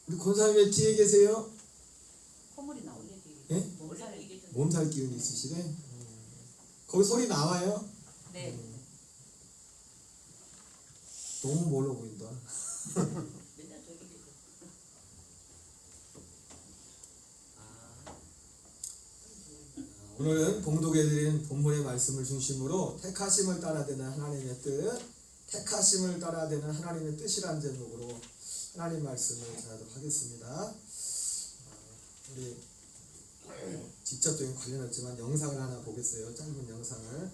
우리 권사님 왜 뒤에 계세요? 콧물이 나오네 뒤에. 예? 몸살 기운이 있으시래? 거기 소리 나와요? 네. 너무 멀어 보인다. 맨날 저기 계세요. 오늘은 봉독해 드린 본문의 말씀을 중심으로 택하심을 따라되는 하나님의 뜻, 택하심을 따라되는 하나님의 뜻이라는 제목으로 하나님 말씀을 전하도록 하겠습니다. 우리 직접적인 관련 없지만 영상을 하나 보겠어요. 짧은 영상을.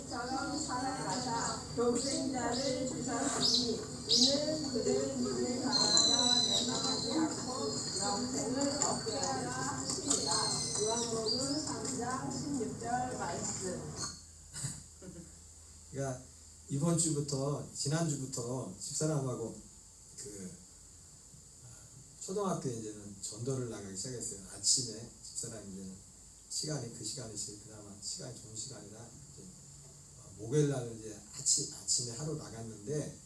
저런 살아가자 경쟁자를 주셨으니 이는 그를 믿는 자마다 멸망하지 않고 영생을 얻게 하라 하시니라. 요한복음 3장 16절 말씀. 그러니까 이번 주부터 지난주부터 집사람하고 그 초등학교 이제는 전도를 나가기 시작했어요. 아침에 집사람 이제는 시간이 그 시간이 제일 그나마 시간이 좋은 시간이라 이제 목요일 날은 이제 아침에 하루 나갔는데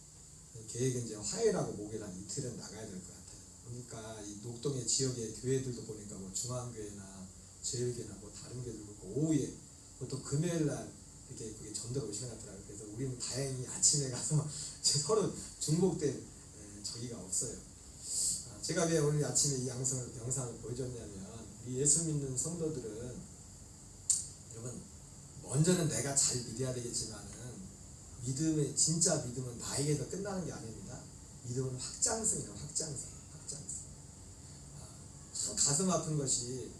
계획은 이제 화요일하고 목요일 한 이틀은 나가야 될 것 같아요. 그러니까 이 녹동의 지역의 교회들도 보니까 뭐 중앙교회나 제일교회나 뭐 다른 교회들 그렇고 오후에 보통 금요일 날 이렇게 그게 전도가 오시더라고요. 그래서 우리는 다행히 아침에 가서 서로 중복된 저기가 없어요. 제가 왜 오늘 아침에 이 영상을 보여줬냐면 우리 예수 믿는 성도들은 여러분 먼저는 내가 잘 믿어야 되겠지만은 믿음의 진짜 믿음은 나에게서 끝나는 게 아닙니다. 믿음은 확장성이에요. 확장성. 참 가슴 아픈 것이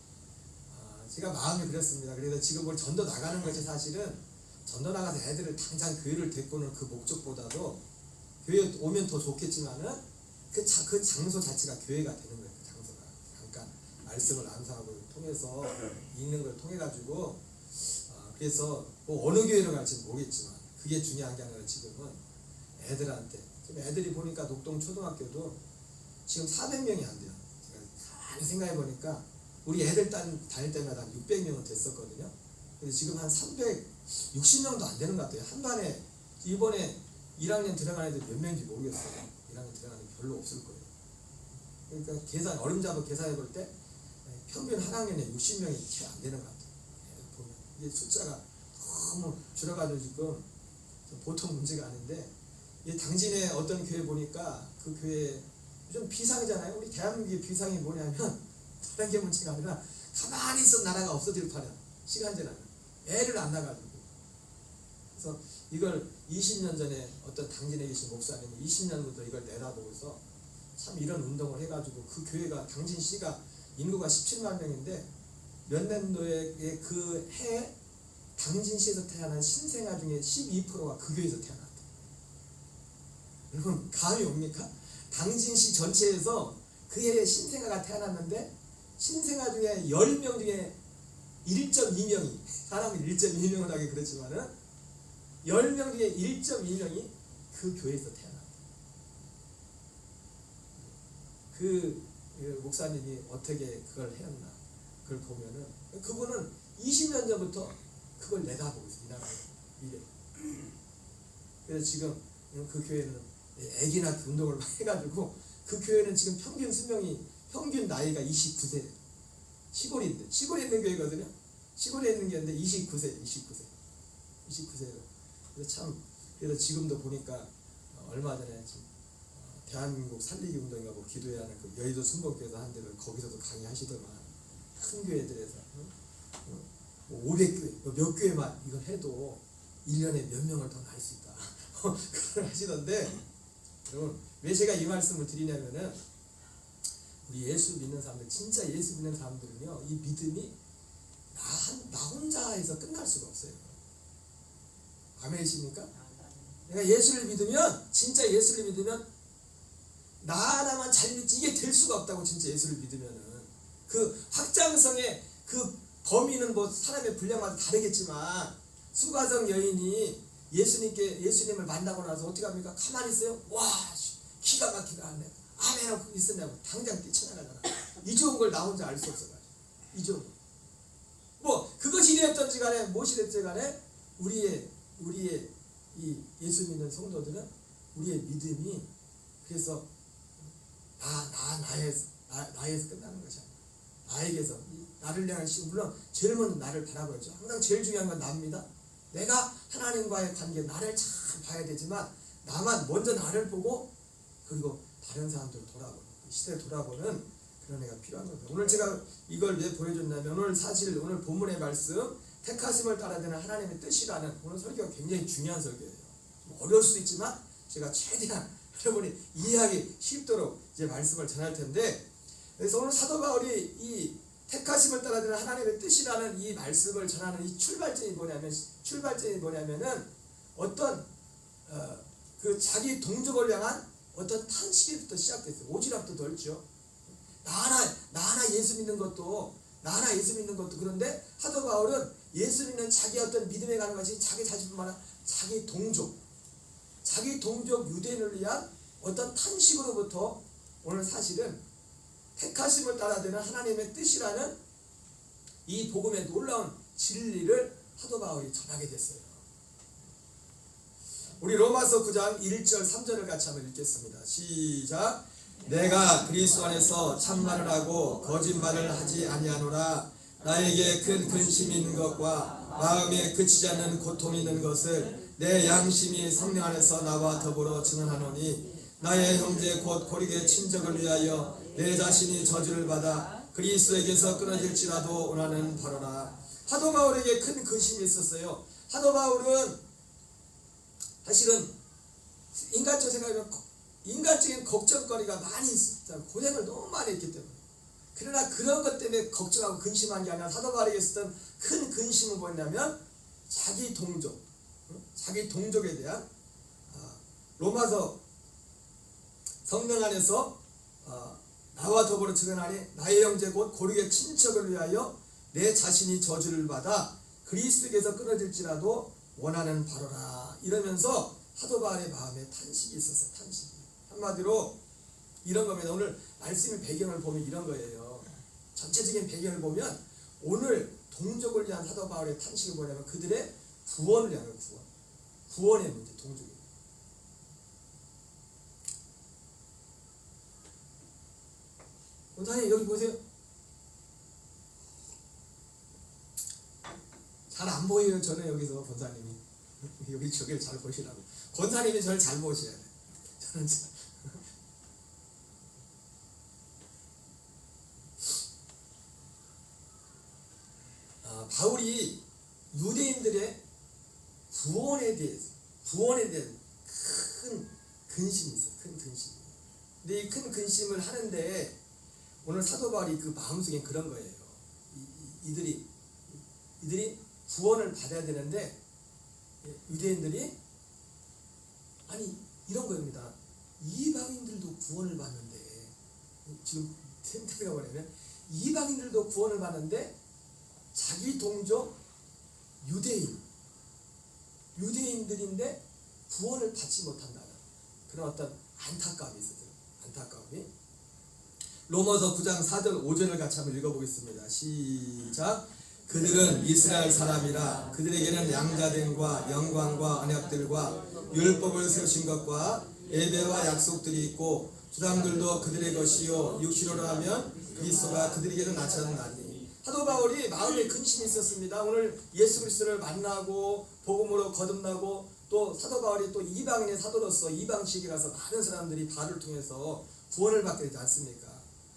제가 마음이 그랬습니다. 그래서 지금 우리 전도 나가는 것이 사실은 전도 나가서 애들을 당장 교회를 데리고는 그 목적보다도 교회 오면 더 좋겠지만은 그 장소 자체가 교회가 되는 거예요. 그 장소가 잠깐 말씀을 암송하고 통해서 읽는 걸 통해 가지고 그래서 뭐 어느 교회로 갈지는 모르겠지만 그게 중요한 게 아니라 지금은 애들한테 지금 애들이 보니까 녹동 초등학교도 지금 400명이 안 돼요. 제가 가만히 생각해 보니까 우리 애들 다닐 때마다 한 600명은 됐었거든요. 근데 지금 한 360명도 안 되는 것 같아요. 한 반에 이번에 1학년 들어가는 애들 몇 명인지 모르겠어요. 1학년 들어가는 게 별로 없을 거예요. 그러니까 어림잡아 계산해 볼 때 평균 한 학년에 60명이 채 안 되는 것 같아요. 보면 이게 숫자가 너무 줄어가지고 지금 보통 문제가 아닌데 당진의 어떤 교회 보니까 그 교회 좀 비상이잖아요. 우리 대한민국의 비상이 뭐냐면 다른 게 문제가 아니라 가만히 있어 나라가 없어질 판이야. 시간 지나면 애를 안 나가지고. 그래서 이걸 20년 전에 어떤 당진에 계신 목사님이 20년부터 이걸 내다보고서 참 이런 운동을 해가지고 그 교회가 당진시가 인구가 17만 명인데 몇 년도에 그 해 당진시에서 태어난 신생아 중에 12%가 그 교회에서 태어났다. 여러분 감이 옵니까? 당진시 전체에서 그 해에 신생아가 태어났는데 신생아 중에 10명 중에 1.2명이 사람이 1.2명을 하기 그렇지만은 10명 중에 1.2명이 그 교회에서 태어났다. 그 목사님이 어떻게 그걸 했나 그걸 보면은 그분은 20년 전부터 그걸 내다보고 있어요. 이 나라의 미래. 그래서 지금 그 교회는 애기 낳기 운동을 많이 해가지고 그 교회는 지금 평균 나이가 29세. 시골에 있는 교회거든요. 시골에 있는 교회인데 29세예요. 그래서 지금도 보니까 얼마 전에 대한민국 살리기 운동인가 뭐 기도해야 하는 그 여의도 순복교에서 한 데를 거기서도 강의하시더만 큰 교회들에서 500교회 몇 교회만 이걸 해도 1년에 몇 명을 더 낳을 수 있다. 그걸 하시던데 여러분 왜 제가 이 말씀을 드리냐면은 우리 예수 믿는 사람들 진짜 예수 믿는 사람들은요 이 믿음이 나 혼자 해서 끝날 수가 없어요. 아멘이십니까? 내가 예수를 믿으면 진짜 예수를 믿으면 나 하나만 잘 믿지 이게 될 수가 없다고. 진짜 예수를 믿으면은 그 확장성의 그 범위는 뭐 사람의 분량마다 다르겠지만 수가성 여인이 예수님을 만나고 나서 어떻게 합니까? 가만히 있어요? 와 기가 막히다 하네. 아멘 하고 있었냐고 당장 뛰쳐나가잖아. 이 좋은 걸 나 혼자 알 수 없어가지고 이 좋은 뭐 그것이 이랬던지 간에 무엇이 됐든지 간에 우리의 이 예수 믿는 성도들은 우리의 믿음이 그래서 나에서 끝나는 것이 아니라 나에게서 나를 향한 물론 제일 먼저 나를 바라봐야죠. 항상 제일 중요한 건 나입니다. 내가 하나님과의 관계 나를 잘 봐야 되지만 나만 먼저 나를 보고 그리고 다른 사람들 돌아보는 시대 돌아보는 그런 애가 필요한 겁니다. 오늘 제가 이걸 왜 보여줬냐면 오늘 사실 오늘 본문의 말씀 택하심을 따라야 되는 하나님의 뜻이라는 오늘 설교가 굉장히 중요한 설교예요. 좀 어려울 수도 있지만 제가 최대한 여러분이 이해하기 쉽도록 이제 말씀을 전할 텐데 그래서 오늘 사도 바울이 이 택하심을 따라야 되는 하나님의 뜻이라는 이 말씀을 전하는 이 출발점이 뭐냐면은 어떤 그 자기 동족을 향한 어떤 탄식부터 시작됐어요. 오지랖도 넓죠. 나 하나 예수 믿는 것도 그런데 사도 바울은 예수 믿는 자기 어떤 믿음에 가는 것이 자기 자신뿐만 아니라 자기 동족 유대인을 위한 어떤 탄식으로부터 오늘 사실은 택하심을 따라야 되는 하나님의 뜻이라는 이 복음의 놀라운 진리를 사도 바울이 전하게 됐어요. 우리 로마서 9장 1절 3절을 같이 한번 읽겠습니다. 시작. 내가 그리스도 안에서 참말을 하고 거짓말을 하지 아니하노라. 나에게 큰 근심이 있는 것과 마음에 그치지 않는 고통이 있는 것을 내 양심이 성령 안에서 나와 더불어 증언하노니 나의 형제 곧 고리게 친족을 위하여 내 자신이 저주를 받아 그리스도에게서 끊어질지라도 원하는 바로라. 사도 바울에게 큰 근심이 있었어요. 사도 바울은 사실은 인간적인 걱정거리가 많이 있었다. 고생을 너무 많이 했기 때문에. 그러나 그런 것 때문에 걱정하고 근심한 게 아니라 사도 바울에게 있었던 큰 근심은 뭐냐면 자기 동족에 대한 로마서 성령 안에서 나와 더불어 증언하니 나의 형제 곧 고르게 친척을 위하여 내 자신이 저주를 받아 그리스도에게서 끊어질지라도 원하는 바로라. 이러면서 사도 바울의 마음에 탄식이 있었어요. 탄식이. 한마디로 이런 겁니다. 오늘 말씀의 배경을 보면 이런 거예요. 전체적인 배경을 보면 오늘 동족을 위한 사도 바울의 탄식이 뭐냐면 그들의 구원을 위한 구원의 문제, 동족이. 권사님 여기 보세요. 잘 안 보여요. 저는 여기서 권사님이 여기 저기를 잘 보시라고. 권사님이 저를 잘 보셔야 돼. 저는 바울이 유대인들의 구원에 대한 큰 근심이 있어요. 큰 근심. 근데 이 큰 근심을 하는데 오늘 사도 바울이 그 마음속에 그런 거예요. 이들이 구원을 받아야 되는데 유대인들이 아니 이런 거입니다. 이방인들도 구원을 받는데 지금 텐트가 뭐냐면 이방인들도 구원을 받는데 자기 동족 유대인들인데 구원을 받지 못한다는 그런 어떤 안타까움이 있었어요. 안타까움이. 로마서 9장 4절 5절을 같이 한번 읽어보겠습니다. 시작. 그들은 이스라엘 사람이라 그들에게는 양자됨과 영광과 언약들과 율법을 세우신 것과 예배와 약속들이 있고 주당들도 그들의 것이요 육신으로 하면 그리스도가 그들에게는 나타나니. 사도 바울이 마음에 근심이 있었습니다. 오늘 예수 그리스도를 만나고 복음으로 거듭나고 또 사도 바울이 또 이방인의 사도로서 이방식에 가서 많은 사람들이 바울을 통해서 구원을 받게 되지 않습니까?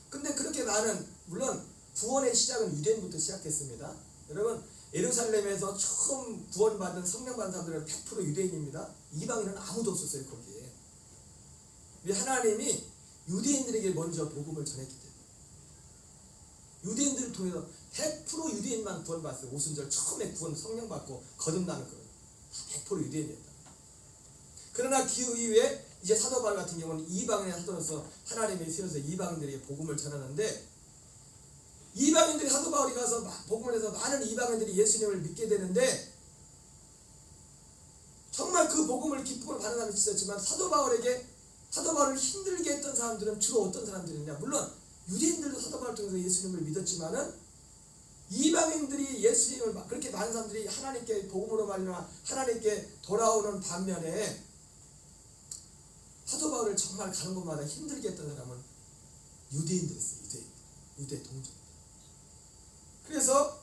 근데 그렇게 많은 물론 구원의 시작은 유대인부터 시작했습니다. 여러분 예루살렘에서 처음 구원받은 성령 받은 사람들은 100% 유대인입니다. 이방인은 아무도 없었어요. 거기에. 왜 하나님이 유대인들에게 먼저 복음을 전했기 때문에 유대인들을 통해서 100% 유대인만 구원받았어요. 오순절 처음에 구원 성령 받고 거듭나는 거 100% 유대인이었다. 그러나 그 이후에 이제 사도 바울 같은 경우는 이방인의 사도로서 하나님이 세워서 이방인들에게 복음을 전하는데 이방인들이 사도 바울이 가서 복음을 해서 많은 이방인들이 예수님을 믿게 되는데 정말 그 복음을 기쁨을 받는 사람이 있었지만 사도 바울을 힘들게 했던 사람들은 주로 어떤 사람들이냐. 물론 유대인들도 사도 바울을 통해서 예수님을 믿었지만은 이방인들이 예수님을 그렇게 많은 사람들이 하나님께 복음으로 말미암아 하나님께 돌아오는 반면에 사도 바울을 정말 가는 곳마다 힘들게 했던 사람은 유대인들이었어요. 유대 동족. 그래서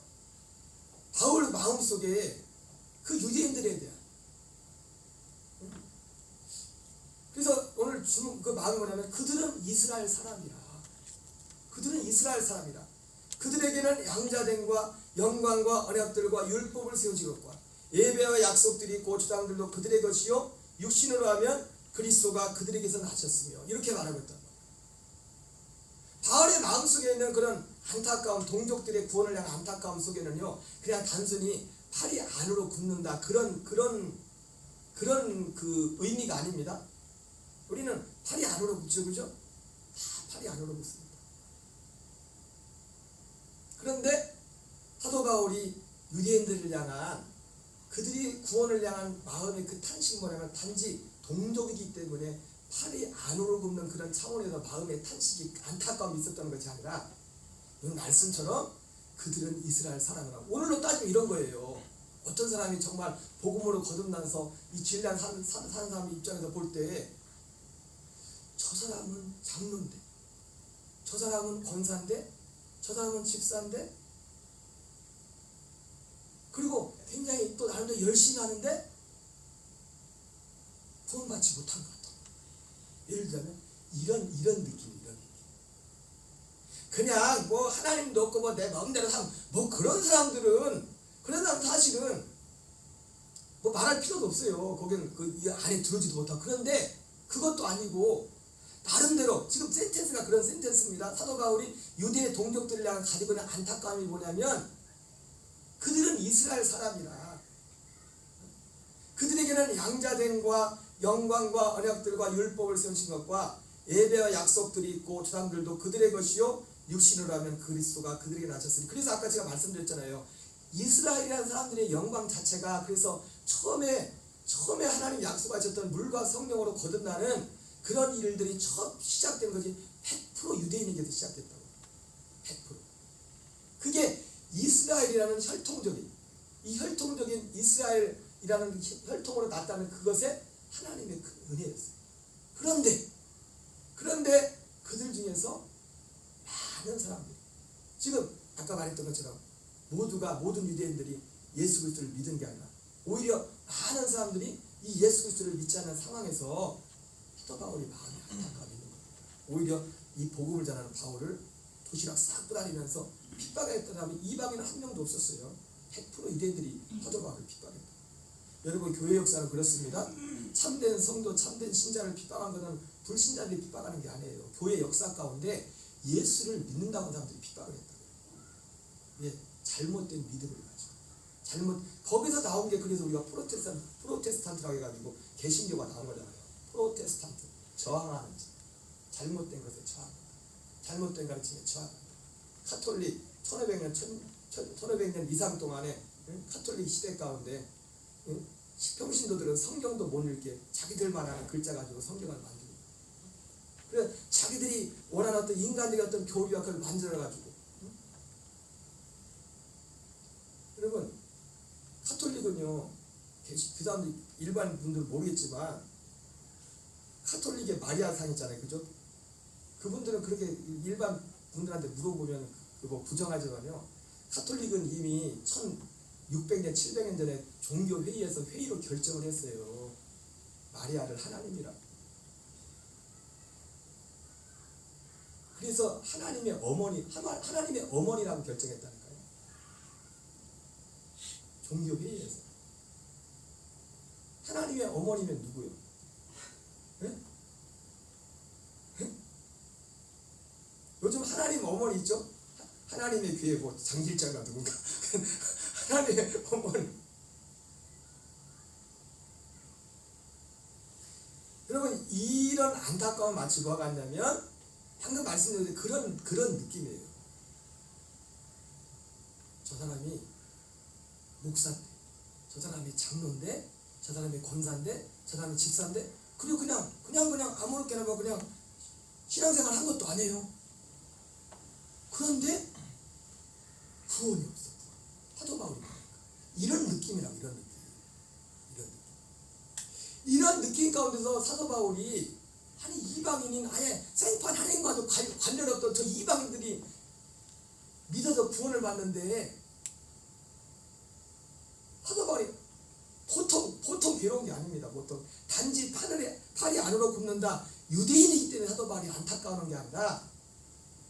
바울 마음속에 그 유대인들에 대한, 그래서 오늘 주는 그 마음이 뭐냐면 그들은 이스라엘 사람이라. 그들은 이스라엘 사람이라. 그들에게는 양자됨과 영광과 언약들과 율법을 세우신 것과 예배와 약속들이 있고 주장들도 그들의 것이요 육신으로 하면 그리스도가 그들에게서 나셨으며, 이렇게 말하고 있단 말이에요. 바울의 마음속에 있는 그런 안타까움, 동족들의 구원을 향한 안타까움 속에는요, 그냥 단순히 팔이 안으로 굽는다 그런 그 의미가 아닙니다. 우리는 팔이 안으로 굽죠, 그죠? 다 팔이 안으로 굽습니다. 그런데 사도 바울이 유대인들을 향한, 그들이 구원을 향한 마음의 그 탄식 뭐냐면 단지 동족이기 때문에 팔이 안으로 굽는 그런 차원에서 마음의 탄식이, 안타까움이 있었다는 것이 아니라 이 말씀처럼 그들은 이스라엘 사람이라고. 오늘로 따지면 이런 거예요. 어떤 사람이 정말 복음으로 거듭나서 이 진리한 사는 사람 입장에서 볼 때 저 사람은 장로인데, 저 사람은 권사인데, 저 사람은 집사인데, 그리고 굉장히 또 나름대로 열심히 하는데 구원받지 못한 것 같다. 예를 들자면 이런 느낌. 그냥 뭐 하나님도 없고 뭐 내 마음대로 뭐 그런 사람들은, 그런 사람 사실은 뭐 말할 필요도 없어요. 거기는 그 안에 들어오지도 못하고. 그런데 그것도 아니고 나름대로 지금 센텐스가 그런 센텐스입니다. 사도 바울이 유대의 동족들을 향해 가지고 있는 안타까움이 뭐냐면 그들은 이스라엘 사람이라. 그들에게는 양자됨과 영광과 언약들과 율법을 세우신 것과 예배와 약속들이 있고 주장들도 그들의 것이요 육신으로 하면 그리스도가 그들에게 나셨으니. 그래서 아까 제가 말씀드렸잖아요. 이스라엘이라는 사람들의 영광 자체가, 그래서 처음에 하나님 약속하셨던 물과 성령으로 거듭나는 그런 일들이 처음 시작된 것이 100% 유대인에게서 시작됐다고. 100%. 그게 이스라엘이라는 혈통적인, 이 혈통적인 이스라엘이라는 혈통으로 나타나는 그것에 하나님의 큰 은혜였어요. 그런데 그들 중에서 많은 사람들이, 지금 아까 말했던 것처럼 모든 유대인들이 예수 그리스도를 믿은 게 아니라 오히려 많은 사람들이 이 예수 그리스도를 믿지 않는 상황에서 사도 바울이 마음에 안타까움이 있는 겁니다. 오히려 이 복음을 전하는 바울을 도시락 싹 뿌다니면서 핍박했던 사람이 이방인은 한 명도 없었어요. 100% 유대인들이 사도 바울을 핍박했다. 여러분, 교회 역사는 그렇습니다. 참된 성도, 참된 신자를 핍박한 것은 불신자들이 핍박하는 게 아니에요. 교회 역사 가운데 예수를 믿는다고 하는 사람들이 핍박을 했다고요. 예, 잘못된 믿음을 가지고. 거기서 나온 게, 그래서 우리가 프로테스탄트라고 해가지고 개신교가 나온 거잖아요. 프로테스탄트, 저항하는 자, 잘못된 것에 저항한다, 잘못된 가르침에 저항한다. 카톨릭 1500년 이상 동안에 카톨릭 시대 가운데 평신도들은 성경도 못 읽게 자기들만 하는 글자 가지고 성경을 만들고, 그래 자기들이 원하는 어떤 인간들의 어떤 교리와 그걸 만들어가지고. 여러분, 카톨릭은요, 그 사람들 일반 분들 모르겠지만 카톨릭의 마리아상 있잖아요, 그죠? 그분들은 그렇게 일반 분들한테 물어보면 그거 부정하지만요, 카톨릭은 이미 1600년, 700년 전에 종교 회의에서 회의로 결정을 했어요. 마리아를 하나님이라. 그래서 하나님의 어머니라고 결정했다니까요. 종교 회의에서. 하나님의 어머니면 누구요? 네? 네? 요즘 하나님 어머니 있죠? 하나님의 귀에 뭐 장길자가 누군가. 하나님의 어머니. 여러분, 이런 안타까운 마치 뭐가 같냐면 방금 말씀드린 그런 느낌이에요. 저 사람이 목사인데, 저 사람이 장로인데, 저 사람이 권사인데, 저 사람이 집사인데, 그리고 그냥 아무렇게나 뭐 그냥 신앙생활 한 것도 아니에요. 그런데 구원이 없어. 사도 바울이 이런 느낌이라고. 이런 느낌 가운데서 사도 바울이 아니 이방인인 아예 생판 하나님과도 관련 없던 저 이방인들이 믿어서 구원을 받는데 사도 바울이 보통 괴로운 게 아닙니다. 보통 단지 팔이 안으로 굽는다 유대인이기 때문에 사도 바울이 안타까워하는 게 아니라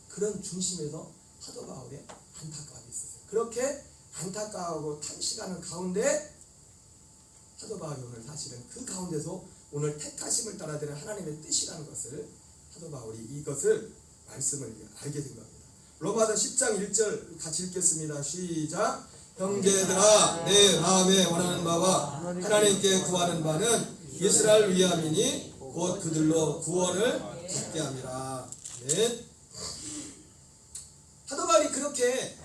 그런 중심에서 사도 바울의 안타까움이 있었어요. 그렇게 안타까워하고 탄식하는 가운데 사도 바울이 오늘 사실은 그 가운데서 오늘 택하심을 따라 되는 하나님의 뜻이라는 것을 사도 바울이 이것을 말씀을 알게 된 겁니다. 로마서 10장 1절 같이 읽겠습니다. 시작. 형제들아 내 마음에 원하는 바와 하나님께 구하는 바는 이스라엘 위함이니 곧 그들로 구원을 받게 함이라. 네. 사도 바울이 그렇게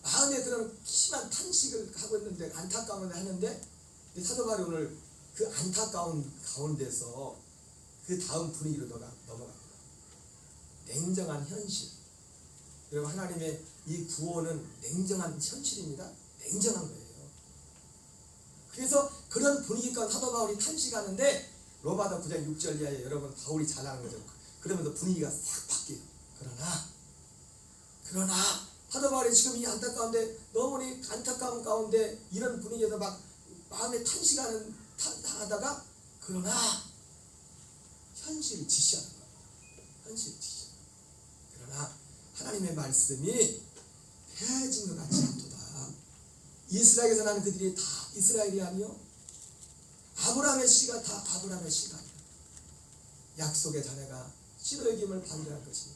마음에 그런 심한 탄식을 하고 있는데 안타까움을 하는데 사도 바울이 오늘 그 안타까운 가운데서 그 다음 분위기로 넘어갑니다. 냉정한 현실. 여러분 하나님의 이 구원은 냉정한 현실입니다. 냉정한 거예요. 그래서 그런 분위기 가운데 사도 바울이 탄식하는데 로마서 9장 6절 이하에 여러분 바울이 잘하는 거죠. 그러면서 분위기가 싹 바뀌어요. 그러나 사도 바울이 지금 이 안타까운데 너무 안타까운 가운데 이런 분위기에서 막 마음에 탄식하다가 그러나 현실을 지시하는 거예요. 현실을 지시하는 거예요. 그러나 하나님의 말씀이 패해진 것 같지 않도다. 이스라엘에서 나는 그들이 다 이스라엘이 아니요 아브라함의 씨가 다 아브라함의 씨가 아니라 약속의 자녀가 씨로 여김을 받으려 할 것이니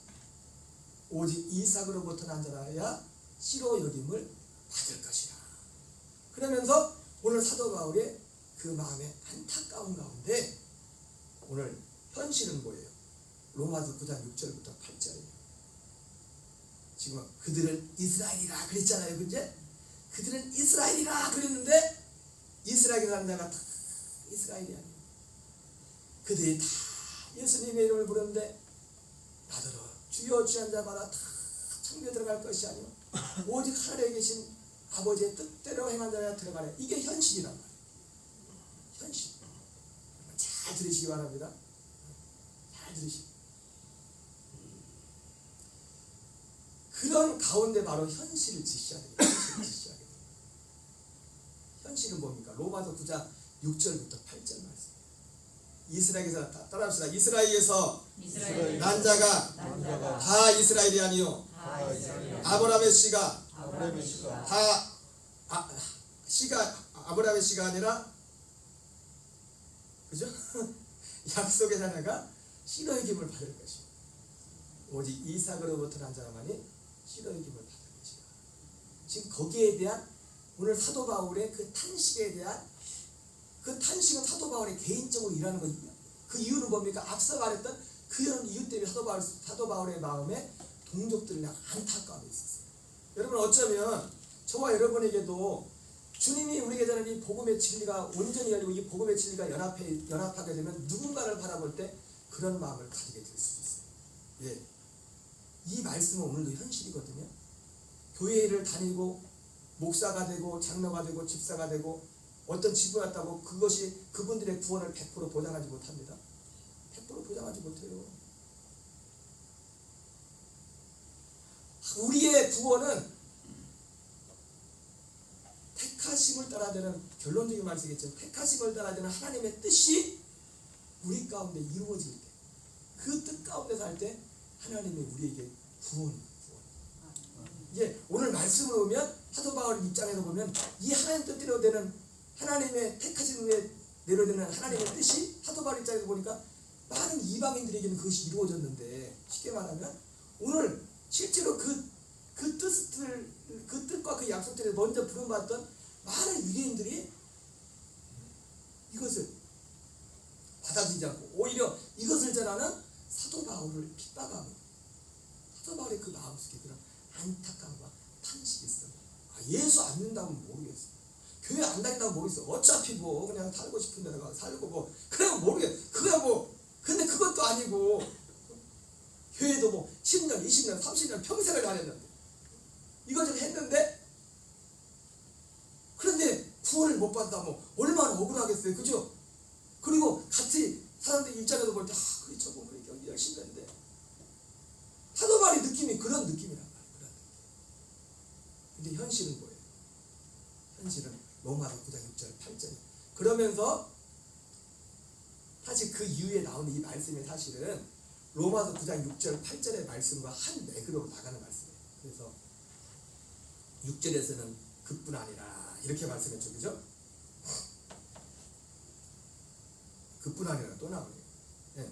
오직 이삭으로부터 난 자라야 씨로 여김을 받을 것이라. 그러면서 오늘 사도 바울의 그 마음의 안타까운 가운데 오늘 현실은 뭐예요? 로마서 9장 6절부터 8절이에요. 지금 그들은 이스라엘이라 그랬잖아요. 그제? 그들은 이스라엘이라 그랬는데 이스라엘이라는 자가 다 이스라엘이 아니에요. 그들이 다 예수님의 이름을 부르는데 나더러 주여 주한 자마다 다 천국에 들어갈 것이 아니요 오직 하늘에 계신 아버지의 뜻대로 행한 자가 들어가네. 이게 현실이란 말이에요. 현실. 잘 들으시기 바랍니다. 잘 들으시기. 그런 가운데 바로 현실을 지시하게 돼요. 현실은 뭡니까? 로마서 9장 6절부터 8절 말씀. 이스라엘에서 따라합시다. 이스라엘에서 난 자가 다 이스라엘이 아니요 아브라함의 씨가 다 아브라함의 씨가 아니라 그죠? 약속의 자녀가 씨로 여김을 받을 것이요 오직 이삭으로부터 난 자만이 씨로 여김을 받을 것이다. 지금 거기에 대한 오늘 사도 바울의 그 탄식에 대한 그 탄식은 사도 바울의 개인적으로 일하는 거거든요. 그 이유는 뭡니까? 앞서 말했던 그런 이유 때문에 사도 바울의 마음에 동족들이랑 안타까움이 있었어요. 여러분 어쩌면 저와 여러분에게도 주님이 우리에게 전하는 이 복음의 진리가 온전히 열리고 이 복음의 진리가 연합하게 되면 누군가를 바라볼 때 그런 마음을 가지게 될 수도 있어요. 예. 이 말씀은 오늘도 현실이거든요. 교회를 다니고 목사가 되고 장로가 되고 집사가 되고 어떤 직분을 갖다고 그것이 그분들의 구원을 100% 보장하지 못합니다. 100% 보장하지 못해요. 우리의 구원은 택하심을 따라 되는 결론적인 말씀이겠죠. 택하심을 따라 되는 하나님의 뜻이 우리 가운데 이루어질 때 그 뜻 가운데 살 때 하나님이 우리에게 구원입니다. 이제 오늘 말씀으로 보면 사도 바울 입장에서 보면 이 하나님 뜻대로 되는 하나님의 택하신 후에 내려되는 하나님의 뜻이 사도 바울 입장에서 보니까 많은 이방인들에게는 그것이 이루어졌는데 쉽게 말하면 오늘 실제로 그 뜻과 그 약속들에 먼저 부름받던 많은 유대인들이 이것을 받아들이지 않고 오히려 이것을 전하는 사도 바울을 핍박하고 사도 바울의 그 마음속에 그런 안타까움과 탄식이 있어요. 예수 안 믿는다면 모르겠어. 교회 안 다닌다면 모르겠어. 어차피 뭐 그냥 살고 싶은 데다가 살고 뭐 그래도 모르겠어. 그냥 뭐 근데 그것도 아니고 교회도 뭐 10년, 20년, 30년 평생을 다녔는데 이거 좀 했는데 그런데 구원을 못 받다면 얼마나 억울하겠어요. 그죠? 그리고 같이 사람들 입장에서 볼 때 그래 저거 왜 이렇게 80년대 사도 바울의 느낌이 그런 느낌이란 말이에요. 그런 느낌. 근데 현실은 뭐예요? 현실은 로마서 9장 6절 8절. 그러면서 사실 그 이후에 나오는 이 말씀이 사실은 로마서 9장 6절 8절의 말씀과 한 맥으로 나가는 말씀이에요. 그래서 6절에서는 그뿐 아니라 이렇게 말씀했죠. 그죠? 그뿐 아니라 또 나오네요. 네.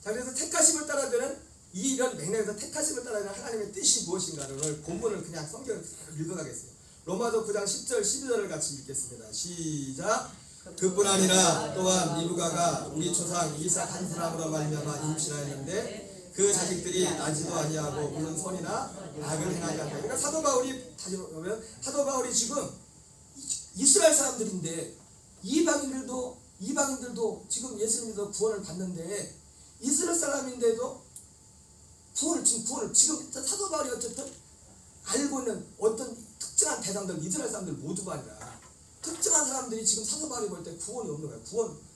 자, 그래서 택하심을 따라되는 이런 맥락에서 택하심을 따라되는 하나님의 뜻이 무엇인가를 오늘 본문을 그냥 성경을 읽어가겠어요. 로마서 9장 10절 12절을 같이 읽겠습니다. 시작. 그뿐 아니라 또한 리브가가 우리 조상 이삭 한 사람으로 말미암아 임신하였는데 그 자식들이 나지도 아니하고 무슨 선이나 악을 행하지 않는다. 그러니까 사도 바울이 다시 보면 사도 바울이 지금 이스라엘 사람들인데 이방인들도 지금 예수님에서 구원을 받는데 이스라엘 사람인데도 구원을 지금 사도 바울이 어쨌든 알고 있는 어떤 특정한 대상들 이스라엘 사람들 모두가 아니라 특정한 사람들이 지금 사도 바울이 볼 때 구원이 없는 거예요.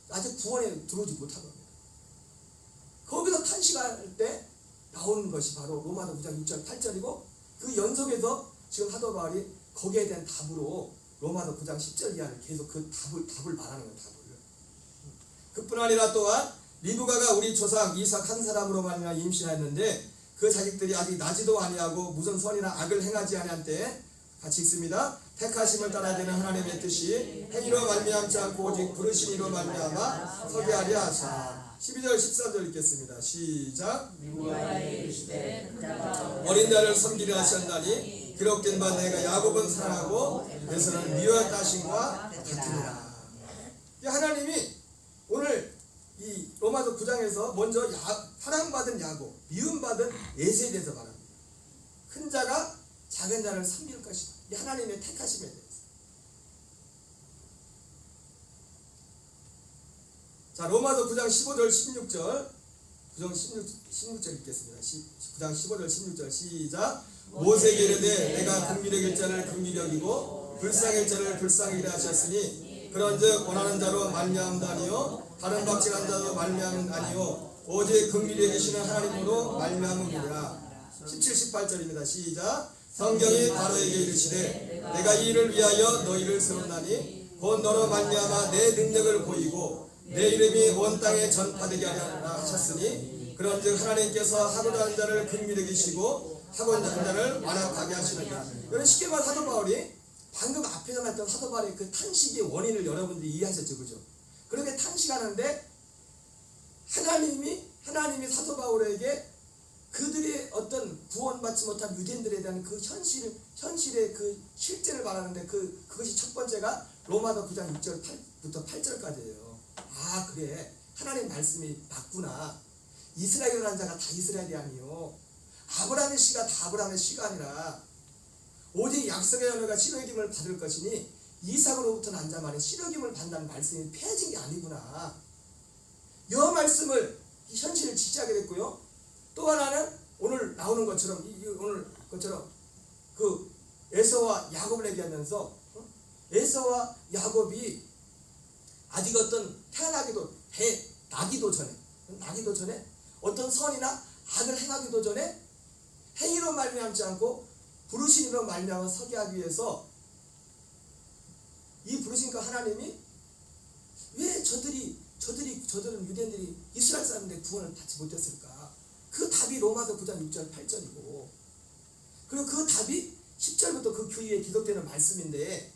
아직 구원에 들어오지 못한 겁니다. 거기서 탄식할 때 나오는 것이 바로 로마서 9장 6절 8절이고 그 연속에서 지금 사도 바울이 거기에 대한 답으로 로마서 9장 10절 이하를 계속 그 답을 말하는 거예요. 답을. 그뿐 아니라 또한 리브가가 우리 조상 이삭 한 사람으로 말미암아 임신하였는데 그 자식들이 아직 나지도 아니하고 무슨 선이나 악을 행하지 아니한 때에 같이 읽습니다. 택하심을 따라야 되는 하나님의 뜻이 행위로 말미암지 않고 오직 부르신 이로 말미암아 서게 하려 하사. 12절 14절 읽겠습니다. 시작. 어린 자를 섬기려 하셨나니 기록된 바 내가 야곱은 사랑하고 에서는 미워했다 하신과 같으니라. 하나님이 오늘 이 로마서 9장에서 먼저 사랑받은 야곱, 미움받은 에서에 대해서 말합니다. 큰 자가 작은 자를 섬길 것이다. 이 하나님의 택하심에 대해서. 자, 로마서 9장 15절 16절 16절 읽겠습니다. 9장 15절 16절 시작. 모세에게 이르되 내가 긍휼히 자를 긍휼히 여기고 불쌍히 자를 불쌍히 하셨으니 그런즉 원하는 자로 말미암다 아니요 다른 박질한 자로 말미암은 아니요 오직 긍휼히 계시는 하나님으로 말미암음이라. 17, 18절입니다. 시작. 성경이 바로에게 이르시되 내가 이 일을 위하여 너희를 세웠나니 곧 너로 말미암아 내 능력을 보이고 내 이름이 온 땅에 전파되게 하라 하셨으니 그런즉 하나님께서 하고자 하는 자를 긍휼히 계시고 하고자 하는 자를 완악하게 하시느니라. 이런 쉽게 말해 사도 바울이 방금 앞에서 말했던 사도 바울의 그 탄식의 원인을 여러분들이 이해하셨죠, 그죠? 그렇게 탄식하는데 하나님이 사도 바울에게 그들의 어떤 구원받지 못한 유대인들에 대한 그 현실의 그 실제를 말하는데 그것이 첫 번째가 로마서 9장 6절부터 8절까지예요. 아, 그래. 하나님 말씀이 맞구나. 이스라엘이라는 자가 다 이스라엘이 아니요. 아브라함의 씨가 다 아브라함의 씨가 아니라 오직 약속의 열매가 씨름임을 받을 것이니 이삭으로부터 난 자만이 씨름임을 받는다는 말씀이 폐해진 게 아니구나. 이 말씀을 이 현실을 지지하게 됐고요. 또 하나는 오늘 나오는 것처럼 오늘 것처럼 그 에서와 야곱을 얘기하면서 에서와 야곱이 아직 어떤 나기도 전에 어떤 선이나 악을 행하기도 전에 행위로 말미암지 않고 부르신 이로 말미암아 서게 하기 위해서 이 부르신 그 하나님이 왜 저들은 유대인들이 이스라엘 사람들의 구원을 받지 못했을까? 그 답이 로마서 9장 6절 8절이고 그리고 그 답이 10절부터 그 교회에 기록되는 말씀인데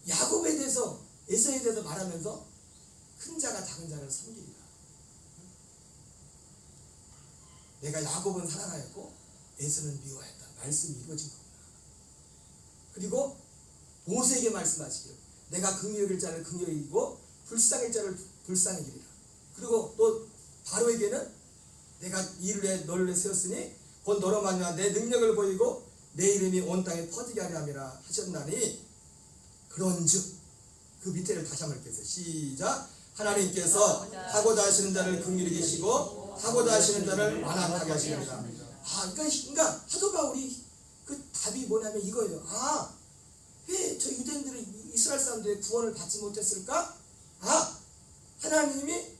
야곱에 대해서 에서에 대해서 말하면서 큰 자가 작은 자를 섬기리라. 내가 야곱은 사랑하였고 에서는 미워했다. 말씀이 이루어진 겁니다. 그리고 모세에게 말씀하시기를 내가 긍휼히 여길 자를 긍휼히 여기고 불쌍히 자를 불쌍히 여기리라. 그리고 또 바로에게는 내가 이 일을 위해 너를 위해 세웠으니 곧 너로 말미암아 내 능력을 보이고 내 이름이 온 땅에 퍼지게 하려 함이라 하셨나니 그런즉 그 밑에를 다시 한번 읽겠어요. 시작. 하나님께서 하고자 하시는 자를 긍휼히 계시고 하고자 하시는 자를 완악하게 하시느니라. 그러니까 사도 바울이 그 답이 뭐냐면 이거예요. 왜 저 유대인들은 이스라엘 사람들의 구원을 받지 못했을까? 하나님이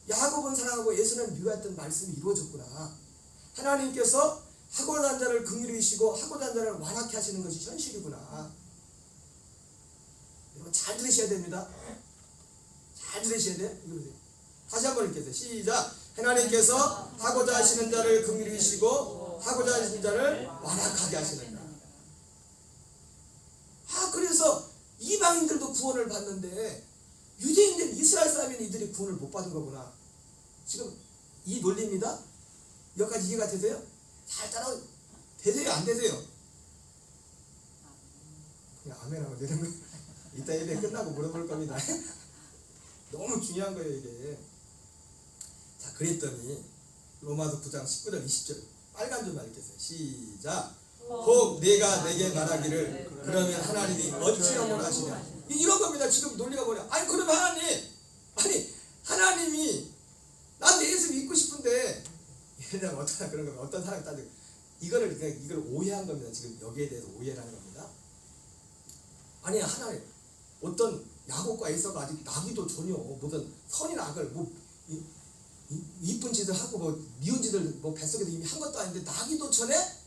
야곱은 사랑하고 에서는 미워했던 말씀이 이루어졌구나. 하나님께서 하고자 한 자를 긍휼히 여기시고 하고자 한 자를 완악케 하시는 것이 현실이구나. 여러분 잘 들으셔야 됩니다. 잘 들으셔야 돼. 이거 보세요. 다시 한번 읽겠어요. 시작. 하나님께서 하고자 하시는 자를 긍휼히 여기시고 하고자 하시는 자를 완악하게 하시는다. 그래서 이방인들도 구원을 받는데 유대인들 이스라엘 사람인 이들이 구원을 못 받은 거구나. 지금 이 논리입니다. 여기까지 이해가 되세요? 잘 따라 되세요? 안 되세요? 그냥 아멘하면 되는 거예요. 이따 예배 끝나고 물어볼 겁니다. 너무 중요한 거예요 이게. 자, 그랬더니 로마서 9장 19절 20절 빨간 줄만 읽겠어요. 시작. 혹 내가 내게 말하기를 그러면 하나님이 어찌 영원하시냐. 이런 겁니다. 지금 논리가 뭐냐. 아니 그러면 하나님이 나도 예수 믿고 싶은데 예를 들면 어떤 그런 거면 어떤 사람이 따지고 이걸 오해한 겁니다. 지금 여기에 대해서 오해라는 겁니다. 아니 하나님 어떤 야곱과 에서가 아직 나기도 전혀 무슨 선인 악을 이쁜 짓을 하고 미운 짓을 뱃속에서 이미 한 것도 아닌데 나기도 전에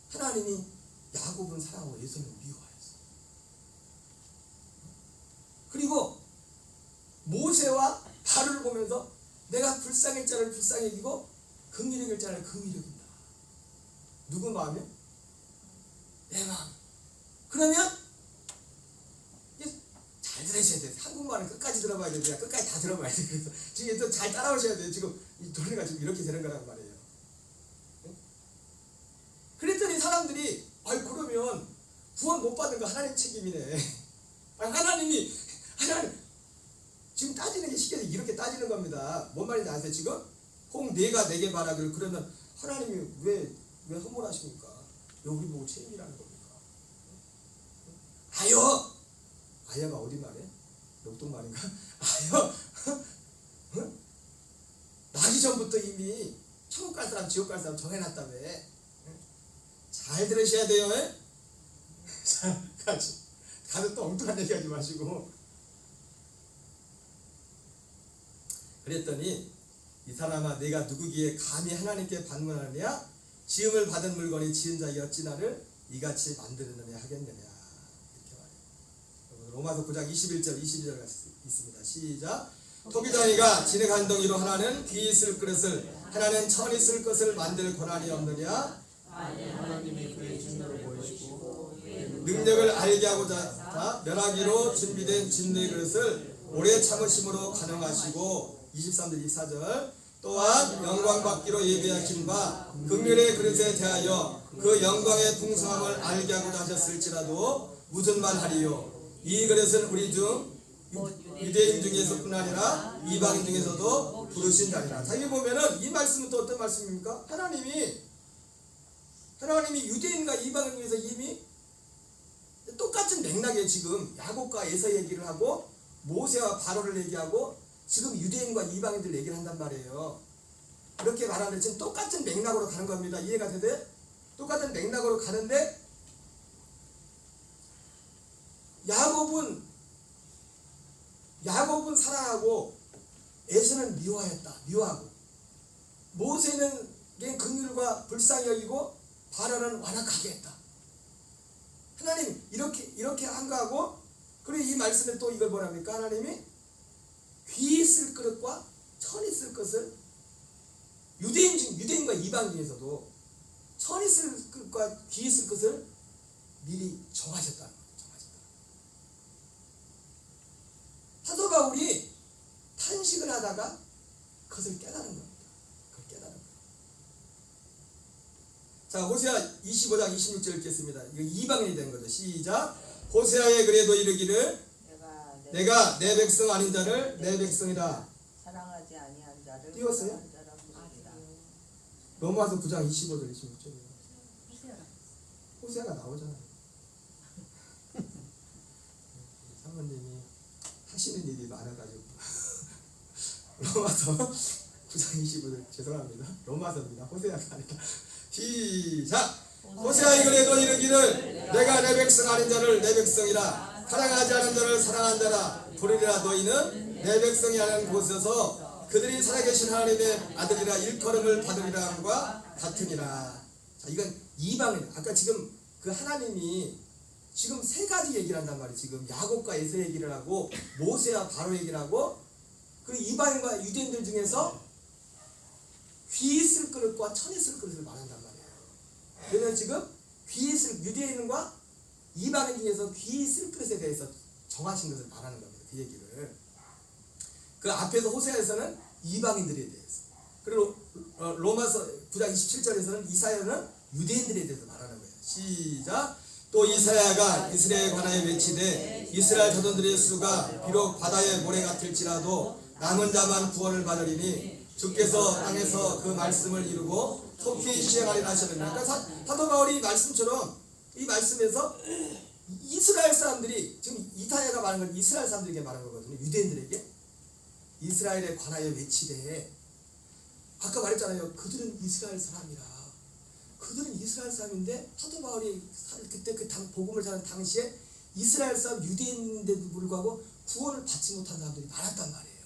하나님이 야곱은 사랑하고 에서는 미워하였어. 그리고 모세와 바로를 보면서 내가 불쌍할 자를 불쌍히 여기고 긍휼히 여길 자를 긍휼히 여긴다. 누구 마음이요? 내 마음. 그러면 잘 들으셔야 돼요. 한국말은 끝까지 들어봐야 돼요. 끝까지 다 들어봐야 돼요. 그래서 지금 잘 따라오셔야 돼요. 지금 이 논리가 지금 이렇게 되는 거란 말이에요. 그랬더니 사람들이 그러면 구원 못 받는 거 하나님 책임이네. 하나님 지금 따지는 게 쉽게 이렇게 따지는 겁니다. 뭔 말인지 아세요 지금? 혹 내가 내게 말하기를 그러면 하나님이 왜 허물하십니까? 왜 우리 보고 책임이라는 겁니까? 아여가 어디 말이야? 역동 말인가? 나기 전부터 이미 천국 갈 사람 지옥 갈 사람 정해놨다며. 잘 들으셔야 돼요. 자, 가서 또 엉뚱한 얘기하지 마시고. 그랬더니 이 사람아 내가 누구기에 감히 하나님께 반문하느냐? 지음을 받은 물건이 지은 자의 어찌나를 이같이 만들었느냐 하겠느냐. 이렇게 말해요. 로마서 9장 21절 22절 있습니다. 시작. 토기장이가 진흙 한 덩이로 하나는 귀 있을 그릇을 하나는 천 있을 것을 만들 권한이 없느냐? 하나님이 그의 진노를 보이시고 능력을 알게 하고자 멸하기로 준비된 진노의 그릇을 오래 참으심으로 간영하시고 23절 24절 또한 영광 받기로 예비하신 바 긍휼의 그릇에 대하여 그 영광의 풍성함을 알게 하고자 하셨을지라도 무슨 말하리요. 이 그릇은 우리 중 유대인 중에서뿐 아니라 이방인 중에서도 부르신 자리라. 자, 여기 보면은 이 말씀은 또 어떤 말씀입니까? 하나님이 유대인과 이방인 중에서 이미 똑같은 맥락에 지금 야곱과 에서 얘기를 하고 모세와 바로를 얘기하고 지금 유대인과 이방인들 얘기를 한단 말이에요. 그렇게 말하는데 지금 똑같은 맥락으로 가는 겁니다. 이해가 되세요? 똑같은 맥락으로 가는데 야곱은 사랑하고 에서는 미워하고 모세는 긍휼과 불쌍히 여기고 바로는 완악하게 했다. 하나님 이렇게 한 거하고 그리고 이 말씀에 또 이걸 뭐랍니까? 하나님이 귀 있을 그릇과 천 있을 것을 유대인과 이방 중에서도 천 있을 것과 귀 있을 것을 미리 정하셨다는 거예요. 사도 바울이 탄식을 하다가 그것을 깨달은 겁니다. 그걸 깨달은 거예요. 자, 호세아 25장 26절 읽겠습니다. 이거 이방인이 된 거죠. 시작. 호세아에 그래도 이르기를 내가 내 백성 아닌 자를 내 백성이라 사랑하지 아니한 자를 띄웠어요? 사랑한 자라 부르리라. 로마서 9장 25절 26절이에요. 호세아가 나오잖아요. 사모님이 하시는 일이 많아가지고 로마서 9장 25절 죄송합니다. 로마서입니다. 호세아가 아니라. 시작. 호세아에 그래도 이르기를 내가 내 백성 아닌 자를 내 백성이라 사랑하지 않은 자를 사랑한 자라 부르리라. 너희는 내 백성이 아닌 곳에서 그들이 살아계신 하나님의 아들이라 일컬음을 받으리라 함과 같으니라. 자, 이건 이방인. 아까 지금 그 하나님이 지금 세 가지 얘기를 한단 말이에요. 지금 야곱과 에서 얘기를 하고 모세와 바로 얘기를 하고 그 이방인과 유대인들 중에서 귀 있을 그릇과 천 있을 그릇을 말한단 말이에요. 그러면 지금 귀 있을 유대인과 이방인 중에서 귀 있을 그릇에 대해서 정하신 것을 말하는 겁니다. 그 얘기를. 그 앞에서 호세아에서는 이방인들에 대해서, 그리고 로마서 9장 27절에서는 이사야는 유대인들에 대해서 말하는 거예요. 시작. 또 이사야가 이스라엘에 관하여 외치되 이스라엘 자손들의 수가 비록 바다의 모래 같을지라도 남은 자만 구원을 받으리니 주께서 땅에서 그 말씀을 이루고 속히 시행하리라 하셨느니라. 그러니까 사도 바울이 말씀처럼 이 말씀에서 이스라엘 사람들이, 지금 이사야가 말하는 건 이스라엘 사람들에게 말하는 거거든요. 유대인들에게 이스라엘에 관하여 외치되, 아까 말했잖아요. 그들은 이스라엘 사람이라. 그들은 이스라엘 사람인데 사도 바울이 그때 그 복음을 전하는 당시에 이스라엘 사람 유대인인데도 불구하고 구원을 받지 못한 사람들이 많았단 말이에요.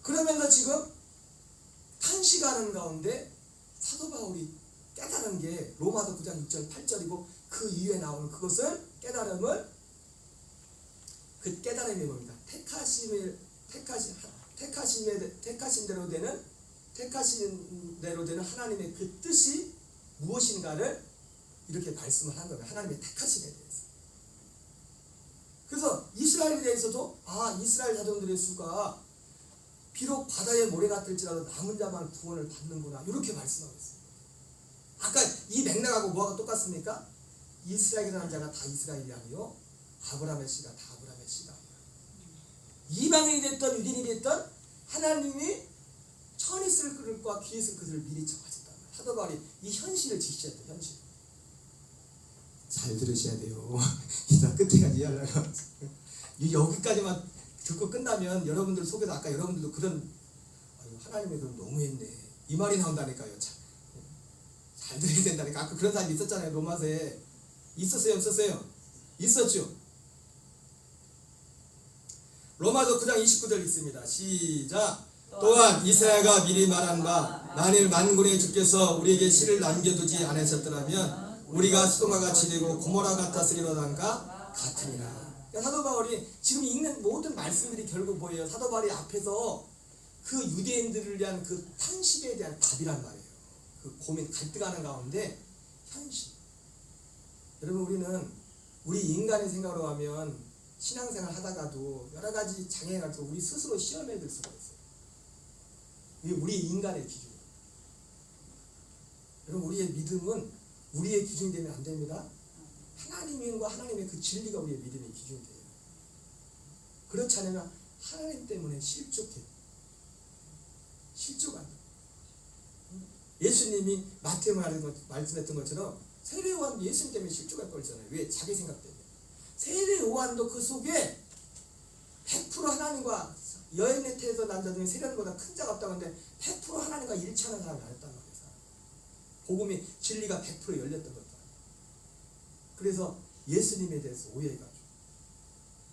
그러면서 지금 탄식하는 가운데 사도 바울이 깨달은 게 로마서 9장 6절 8절이고 그 이후에 나오는 그것을 깨달음을, 그 깨달음이 뭡니까? 택하신 대로 되는 하나님의 그 뜻이 무엇인가를 이렇게 말씀을 한 거예요. 하나님의 택하심에 대해서. 그래서 이스라엘에 대해서도 이스라엘 자손들의 수가 비록 바다의 모래 같을지라도 남은 자만 구원을 받는구나, 이렇게 말씀하고 있습니다. 아까 이 맥락하고 뭐가 똑같습니까? 이스라엘이라는 자가 다 이스라엘이 아니요 아브라함의 씨가 다 아브라함의 씨가 아니라 이방인이 됐던 유대인이 됐던 하나님이 천 있을 그릇과 귀 있을 그릇을 미리 정하셨단 말이에요. 사도 바울이 이 현실을 지시했던 현실. 잘 들으셔야 돼요. 이따 끝에까지 이해하려고. 여기까지만 듣고 끝나면 여러분들 속에서 아까 여러분들도 그런 하나님의 그런 너무했네 이 말이 나온다니까요. 잘 들어야 된다니까. 아까 그런 사람이 있었잖아요. 로마서에 있었어요 없었어요? 있었죠. 로마서 9장 29절 있습니다. 시작. 또한 이사야가 미리 말한 바 만일 만군의 주께서 우리에게 씨를 남겨두지 않으셨더라면 우리가 소돔과 같이 되고 고모라 같았으리로단가 같으니라. 사도 바울이 지금 읽는 모든 말씀들이 결국 뭐예요? 사도 바울이 앞에서 그 유대인들을 위한 그 탄식에 대한 답이란 말이에요. 그 고민, 갈등하는 가운데 현실. 여러분, 우리 인간의 생각으로 하면 신앙생활 하다가도 여러 가지 장애가 있어서 우리 스스로 시험에 들 수가 있어요. 이게 우리 인간의 기준. 여러분, 우리의 믿음은 우리의 기준이 되면 안 됩니다. 하나님과 하나님의 그 진리가 우리의 믿음의 기준이 돼요. 그렇지 않으면 하나님 때문에 실족해요. 실족 안 돼요. 예수님이 마태복음 말씀했던 것처럼 세례 요한도 예수님 때문에 실족할 뻔했잖아요. 왜? 자기 생각 때문에. 세례 요한도 그 속에 100% 하나님과 여인의 태에서 난 자 중에 세례보다 큰 자가 없다고 하는데 100% 하나님과 일치하는 사람이 아니었단 말이에요. 복음이 진리가 100% 열렸던 것도. 그래서 예수님에 대해서 오해해가지고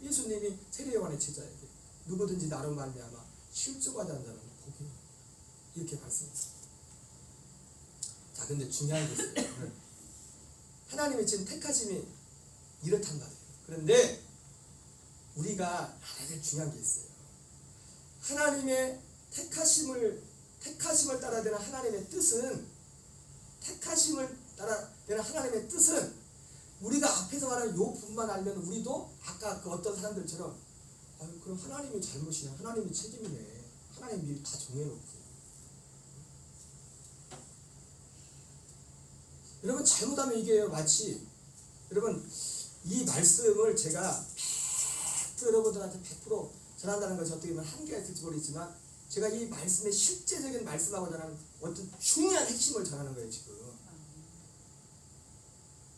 예수님이 세례 요한의 제자에게 누구든지 나로 말미암아 실족하지 않는 자는 복이 이렇게 말씀했어요. 자, 근데 중요한 게 있어요. 하나님의 지금 택하심이 이렇단 말이에요. 그런데 우리가 알아야 중요한 게 있어요. 하나님의 택하심을 따라야 되는 하나님의 뜻은, 택하심을 따라 되는 하나님의 뜻은 우리가 앞에서 말하는 요 부분만 알면 우리도 아까 그 어떤 사람들처럼 그럼 하나님이 잘못이냐, 하나님이 책임이네, 하나님 미리 다 정해놓고. 여러분, 잘못하면 이게 마치, 여러분, 이 말씀을 제가 100% 여러분들한테 100% 전한다는 것이 어떻게 보면 한계가 있을지 모르겠지만 제가 이 말씀의 실제적인 말씀하고 전하는 어떤 중요한 핵심을 전하는 거예요 지금.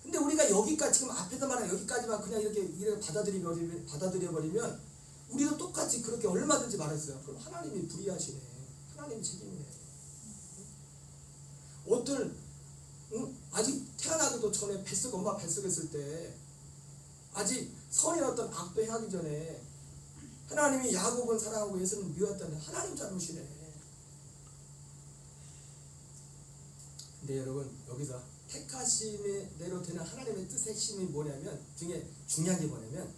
근데 우리가 여기까지, 지금 앞에서 말하는 여기까지만 그냥 이렇게 받아들여버리면 우리도 똑같이 그렇게 얼마든지 말했어요. 그럼 하나님이 불의하시네, 하나님 책임이네. 아직 태어나기도 전에 엄마 뱃속에 있을 때 아직 선의 어떤 악도 행하기 전에 하나님이 야곱은 사랑하고 에서는 미웠다는 하나님 잘못이네. 근데 여러분 여기서 택하심대로 되는 하나님의 뜻의 핵심이 뭐냐면 중에 중요한 게 뭐냐면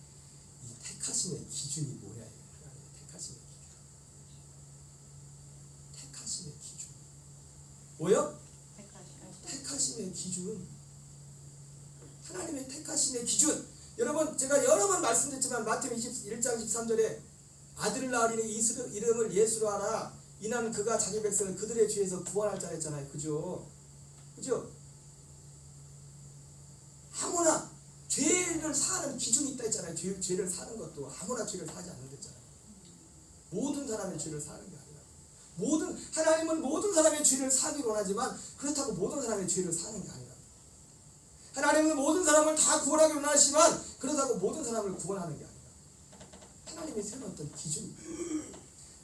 이 택하심의 기준이 뭐냐 이거예요. 하나님의 택하심의 기준. 택하심의 기준. 뭐요? 택하심의 기준. 하나님의 택하심의 기준. 여러분 제가 여러 번 말씀드렸지만 마태복음 21장 13절에 아들을 낳으리니 이름을 예수로 하라. 이는 그가 자기 백성을 그들의 죄에서 구원할 자 했잖아요. 그죠? 그죠? 아무나 죄를 사는 기준이 있다 했잖아요. 죄를 사는 것도 아무나 죄를 사지 않는댔잖아요. 모든 사람의 죄를 사는 게 아니라 하나님은 모든 사람의 죄를 사기를 원하지만 그렇다고 모든 사람의 죄를 사는 게 아니라 하나님은 모든 사람을 다 구원하기 원하시지만 그렇다고 모든 사람을 구원하는 게 아니라 하나님이 세운 어떤 기준.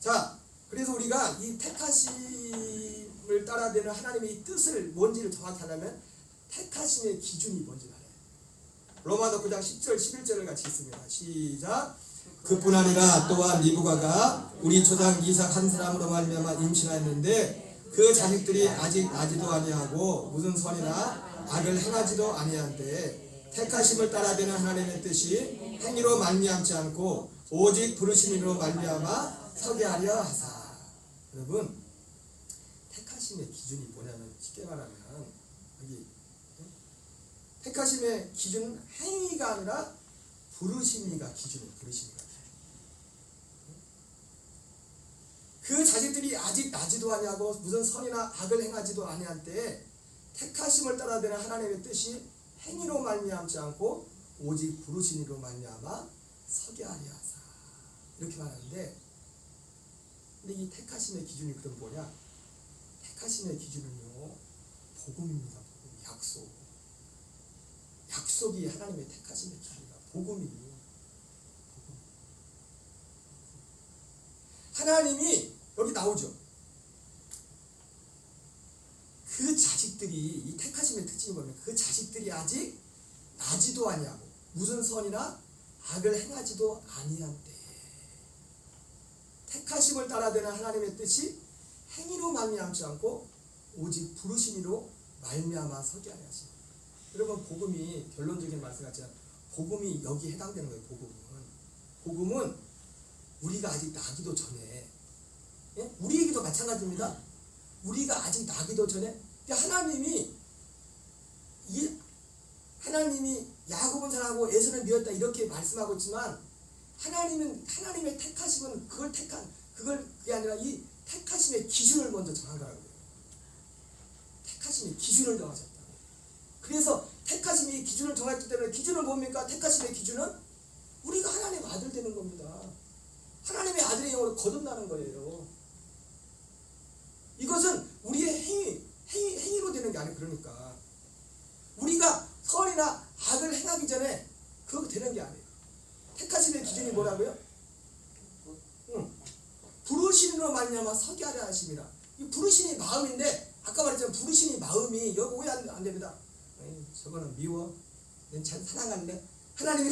자, 그래서 우리가 이 택하심을 따라되는 하나님의 뜻을 뭔지를 정확히 하려면 택하심의 기준이 뭔지 알아요. 로마서 9장 10절 11절을 같이 읽습니다. 시작. 그뿐 아니라 또한 리브가가 우리 조상 이삭 한 사람으로 말미암아 임신하였는데 그 자식들이 아직 나지도 아니하고 무슨 선이나 악을 행하지도 아니한데 택하심을 따라되는 하나님의 뜻이 행위로 말미암지 않고 오직 부르심으로 말미암아 서게 하려 하사. 여러분 택하심의 기준이 뭐냐면 쉽게 말하면 여기 택하심의 기준은 행위가 아니라 부르심이가 기준이에요. 부르심이가 기준. 그 자식들이 아직 나지도 아니하고 무슨 선이나 악을 행하지도 아니할 때 택하심을 따라되는 하나님의 뜻이 행위로 말미암지 않고 오직 부르심으로 말미암아 서게 하려 하사. 이렇게 말하는데 근데 이 택하심의 기준이 그럼 뭐냐? 택하심의 기준은요 복음입니다. 복음. 약속. 약속이 하나님의 택하심의 기준이다. 복음이. 하나님이 여기 나오죠. 그 자식들이 이 택하심의 특징이 뭐냐면 그 자식들이 아직 나지도 아니하고 무슨 선이나 악을 행하지도 아니한데 택하심을 따라되는 하나님의 뜻이 행위로 말미암지 않고 오직 부르심으로 말미암아 서게 하려 하십니다. 여러분 복음이 결론적인 말씀 같지만 복음이 여기에 해당되는 거예요. 복음은 우리가 아직 나기도 전에 우리에게도 마찬가지입니다. 우리가 아직 나기도 전에 하나님이 야곱은 사랑하고 에서는 미웠다 이렇게 말씀하고 있지만 하나님의 택하심은 그게 아니라 이 택하심의 기준을 먼저 정한 거라고요. 택하심의 기준을 정하셨다고. 그래서 택하심이 기준을 정했기 때문에 기준은 뭡니까? 택하심의 기준은 우리가 하나님의 아들 되는 겁니다. 하나님의 아들의 영으로 거듭나는 거예요. 이것은 우리의 행위로 되는 게 아니에요. 그러니까 우리가 선이나 악을 행하기 전에 그거 되는 게 아니에요. 택하심의 기준이 뭐라고요? 부르심으로 말미암아 서게 하려 하심이라. 이 부르심이 마음인데 아까 말했지만 부르심이 마음이 여기 왜 안 됩니다. 저거는 미워. 난 잘 사랑할래. 하나님이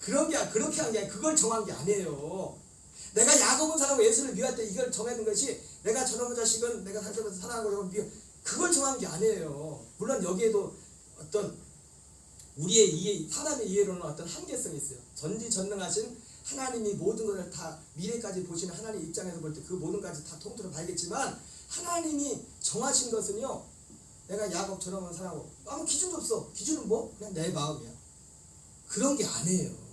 그렇게 한 게 아니라 그걸 정한 게 아니에요. 내가 야곱은 사랑하고 예수를 미워할 때 이걸 정하는 것이 내가 저놈의 자식은 내가 살면서 사랑하고 미워 그걸 정한 게 아니에요. 물론 여기에도 어떤 우리의 사람의 이해로는 어떤 한계성이 있어요. 전지전능하신 하나님이 모든 것을 다 미래까지 보시는 하나님 입장에서 볼 때 그 모든 것까지 다 통틀어 봐야겠지만 하나님이 정하신 것은요. 내가 야곱 저놈은 사랑하고 아무 기준도 없어. 기준은 뭐? 그냥 내 마음이야. 그런 게 아니에요.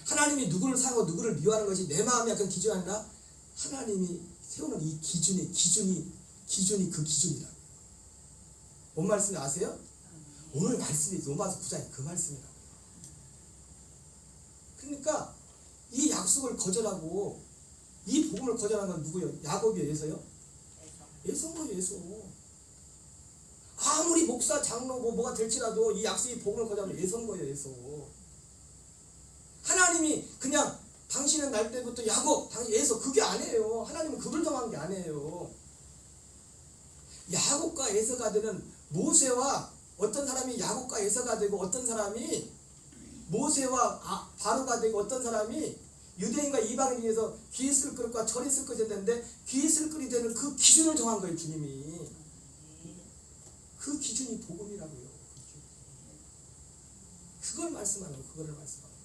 하나님이 누구를 사랑하고 누구를 미워하는 것이 내 마음이 약간 기준이 아니라 하나님이 세우는 이 기준이 그 기준이라고요. 뭔 말씀이 아세요? 오늘 말씀이 로마서 9장이 그 말씀이라고요. 그러니까 이 약속을 거절하고 이 복음을 거절한 건 누구예요? 야곱이에요? 에서요? 에서인 거예요. 에서. 아무리 목사, 장로 뭐가 될지라도 이 약속이 복음을 거절하면 에서인 거예요. 에서. 하나님이 그냥 당신은 날 때부터 야곱, 당신 에서 그게 아니에요. 하나님은 그걸 정한 게 아니에요. 야곱과 에서가 되는 모세와 어떤 사람이 야곱과 에서가 되고 어떤 사람이 모세와 바로가 되고 어떤 사람이 유대인과 이방인 중에서 귀 있을 그릇과 철 있을 그릇이 됐는데 귀 있을 그릇이 되는 그 기준을 정한 거예요. 주님이. 그 기준이 복음이라고요. 그걸 말씀하는 거예요. 그거를 말씀하는 거예요.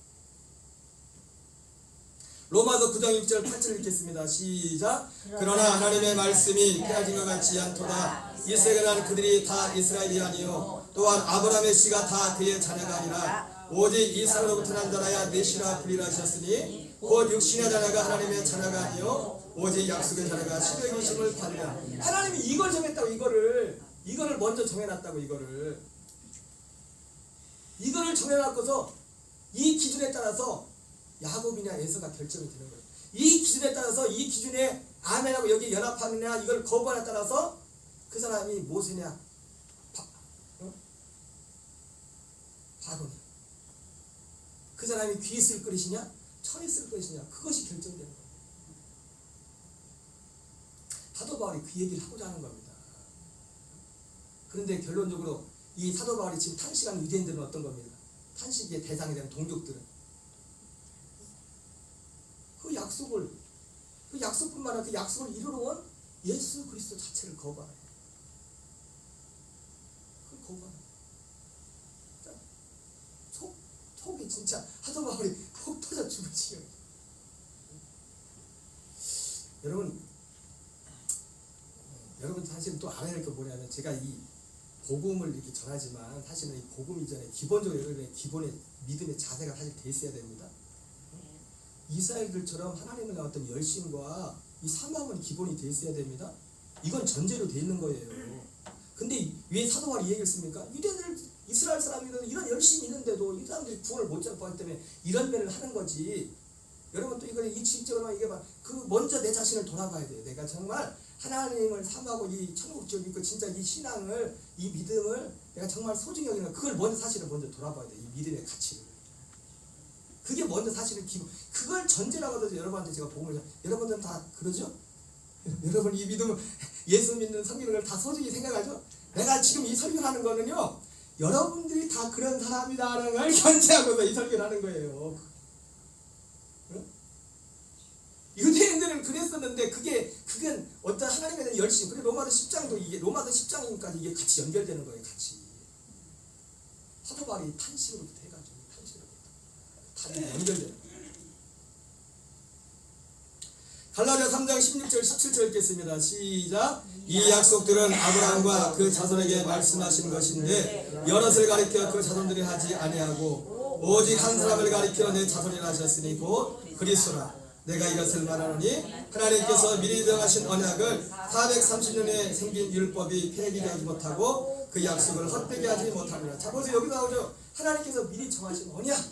로마서 9장 6절 8절 읽겠습니다. 시작. 그러나 하나님의 말씀이 빼앗긴 것 같지 않도다. 이스라엘에 난 그들이 다 이스라엘이 아니요 또한 아브라함의 씨가 다 그의 자녀가 아니라 오직 이스라엘로부터 난 자라야 내시라 불리라 하셨으니 곧 육신의 자녀가 하나님의 자녀가 아니요 오직 약속의 자녀가 신의 계심을 받으라. 하나님이 이걸 정했다고. 이거를 먼저 정해놨다고. 이거를 정해놨고서 이 기준에 따라서 야곱이냐 에서가 결정이 되는 거예요. 이 기준에 따라서 이 기준에 아멘하고 여기 연합하느냐 이걸 거부하느냐에 따라서 그 사람이 모세냐 바로냐, 그 사람이 귀 있을 그릇이냐 철 있을 그릇이냐 그것이 결정되는 거예요. 사도 바울이 그 얘기를 하고자 하는 겁니다. 그런데 결론적으로 이 사도 바울이 지금 탄식하는 유대인들은 어떤 겁니까? 탄식의 대상이 되는 동족들은 그 약속뿐만 아니라 그 약속을 이루러 온 예수 그리스도 자체를 거부하는 거예요. 그걸 거부하는 거예요. 속이 진짜 사도 바울이 속 터져 죽을 지경이에요. 여러분 사실은 또 알아야 할 게 뭐냐면 제가 이 복음을 이렇게 전하지만 사실은 이 복음 이전에 기본적으로 여러분의 기본의 믿음의 자세가 사실 돼 있어야 됩니다. 이스라엘들처럼 하나님을 향한 어떤 열심과 이 사모함은 기본이 돼 있어야 됩니다. 이건 전제로 돼 있는 거예요. 근데 왜 사도 바울이 이 얘기를 씁니까? 유대인들 이스라엘 사람들은 이런 열심이 있는데도 이 사람들이 구원을 못 잡고 하기 때문에 이런 면을 하는 거지. 여러분 또 이거는 이 지적으로만 얘기해봐. 먼저 내 자신을 돌아봐야 돼요. 내가 정말 하나님을 사모하고 이 천국적 믿고 진짜 이 신앙을 이 믿음을 내가 정말 소중히 여기는 그걸 먼저 사실은 먼저 돌아봐야 돼. 이 믿음의 가치를. 그게 먼저 사실은 기본. 그걸 전제라고 하더라도 여러분한테 제가 복음을 여러분들은 다 그러죠? 여러분 이 믿음 예수 믿는 섬기는 걸 다 소중히 생각하죠? 내가 지금 이 설교하는 거는요 여러분들이 다 그런 사람이다라는 걸 견지하고서 이 설교를 하는 거예요. 응? 유대인들은 그랬었는데 그건 어떤 하나님에 대한 열심. 그리고 로마서 10장도 이게 로마서 10장이니까 이게 같이 연결되는 거예요. 같이 사도 바울이 탄식으로부터 해가지고 탄식으로부터 다 연결되는 거예요. 갈라디아 3장 16절 17절 읽겠습니다. 시작. 이 약속들은 아브라함과 그 자손에게 말씀하신 것인데 여럿을 가리켜 그 자손들이 하지 아니하고 오직 한 사람을 가리켜 내 자손이라 하셨으니 곧 그리스도라. 내가 이것을 말하노니 하나님께서 미리 정하신 언약을 430년에 생긴 율법이 폐기되지 못하고 그 약속을 헛되게 하지 못하리라. 자 보세요. 여기 나오죠. 하나님께서 미리 정하신 언약.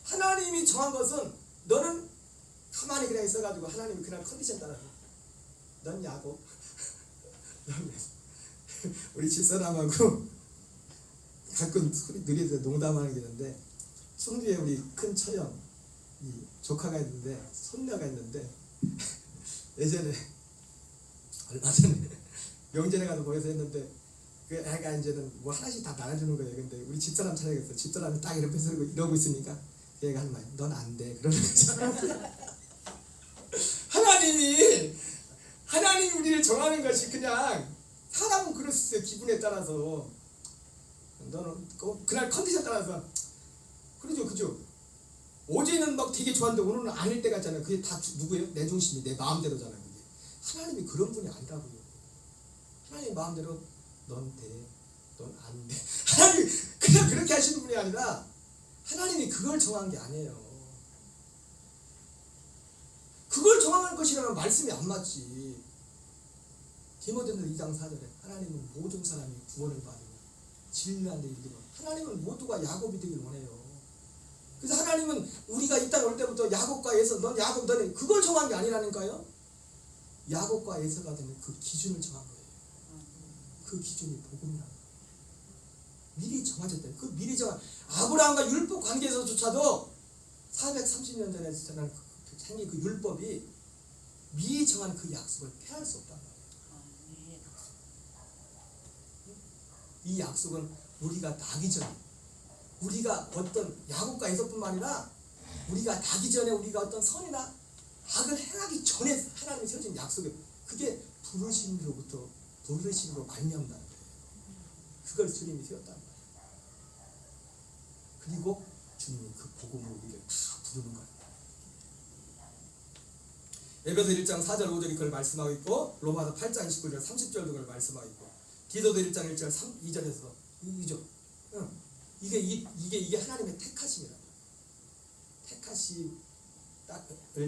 하나님이 정한 것은 너는 가만히 그냥 있어가지고 하나님이 그냥 컨디션 따라 넌 야곱 우리 집사람하고 가끔 소리 느리게 농담하는 게 있는데 충주에 우리 큰 처형 이 조카가 있는데 손녀가 있는데 예전에 얼마 전에 명절에 가서 모여서 했는데 그 애가 이제는 뭐 하나씩 다 나눠주는 거예요. 근데 우리 집사람 차례겠어. 집사람이 딱 이렇게 이러고 있으니까 얘가 하는 말 넌 안 돼 그러는 거죠. 하나님이 우리를 정하는 것이 그냥 사람은 그럴 수 있어요. 기분에 따라서 너는 그날 컨디션 따라서 그죠. 어제는 막 되게 좋았는데 오늘은 아닐 때가 있잖아요. 그게 다 누구예요? 내 중심이 내 마음대로잖아요. 그게 하나님이 그런 분이 아니라고요. 하나님 마음대로 넌 돼, 넌 안 돼. 하나님이 그냥 그렇게 하시는 분이 아니라 하나님이 그걸 정한 게 아니에요. 그걸 정한 것이라면 말씀이 안 맞지. 디모데서 2장 4절에 하나님은 모든 사람이 구원을 받으며 진리한 데 이르기로 하나님은 모두가 야곱이 되길 원해요. 그래서 하나님은 우리가 이 땅에 올 때부터 야곱과 에서 넌 야곱 너네 그걸 정한 게 아니라니까요. 야곱과 에서가 되는 그 기준을 정한 거예요. 그 기준이 복음이라는 거예요. 미리 정하셨다. 그 미리 정한 아브라함과 율법 관계에서조차도 430년 전에 전한 생긴 그 율법이 미리 정한 그 약속을 폐할 수 없다는 거예요. 이 약속은 우리가 나기 전에 우리가 어떤 야곱과 에서뿐만 아니라 우리가 나기 전에 우리가 어떤 선이나 악을 행하기 전에 하나님이 세워진 약속이 그게 부르심으로 말미암다는 거예요. 그걸 주님이 세웠다는 거예요. 그리고 주님이 그 복음으로 우리를 다 부르는 거예요. 에베소 1장 4절 5절이 그걸 말씀하고 있고 로마서 8장 29절 30절도 그걸 말씀하고 있고 디도서 1장 1절 2절에서 이죠. 이게 하나님의 택하심이라고. 택하심을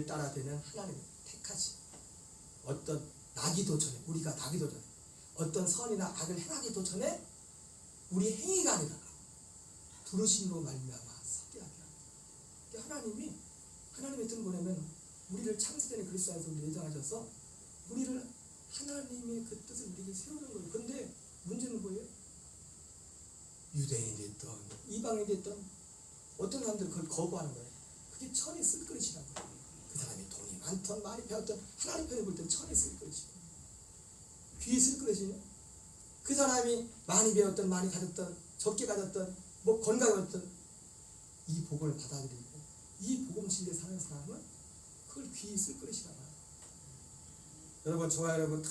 따라 되는 하나님의 택하심. 어떤 나기도 전에 우리가 나기도 전에 어떤 선이나 악을 행하기도 전에 우리 행위가 아니라 부르심으로 말미암아 서게 하게 하나님이 하나님의 뜻을 보내면 우리를 창세전에 그리스도 안에서 우리 예정하셔서 우리를 하나님의 그 뜻을 우리에게 세우는 거예요. 근데 문제는 뭐예요? 유대인이 됐든 이방인이 됐든 어떤 사람들은 그걸 거부하는 거예요. 그게 천이 쓸 것이라고. 그 사람이 돈이 많든 많이 배웠든 하나님 편에 볼 땐 천이 쓸 것이고 귀에 쓸 것이냐? 그 사람이 많이 배웠든 많이 가졌든 적게 가졌든 뭐 건강했든 이 복음을 받아들이고 이 복음 진리에 사는 사람은 그걸 귀에 쓸 것이라고. 여러분 저와 여러분 다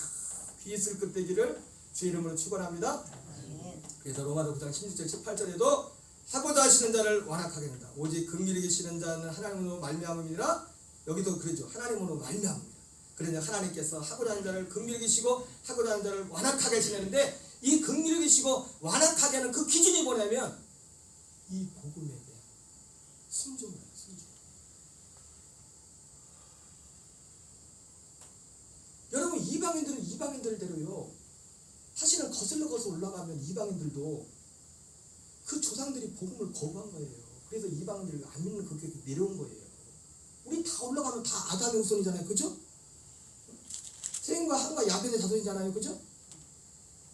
귀에 쓸 것 되기를 주의 이름으로 축원합니다. 그래서 로마서 9장 16절 18절에도 하고자 하시는 자를 완악하게 한다. 오직 긍휼히 계시는 자는 하나님으로 말미암음이라. 여기도 그러죠. 하나님으로 말미암음이라. 그러니 하나님께서 하고자 하는 자를 긍휼히 계시고 하고자 하는 자를 완악하게 하시는데 이 긍휼히 계시고 완악하게 하는 그 기준이 뭐냐면 이 복음에 대한 순종이에요. 순종. 여러분 이방인들은 이방인들대로요. 사실은 거슬러 올라가면 이방인들도 그 조상들이 복음을 거부한 거예요. 그래서 이방인들을 안 믿는 그게 내려온 거예요. 우리 다 올라가면 다 아담의 후손이잖아요. 그죠? 셈과 함과 야벳의 자손이잖아요. 그죠?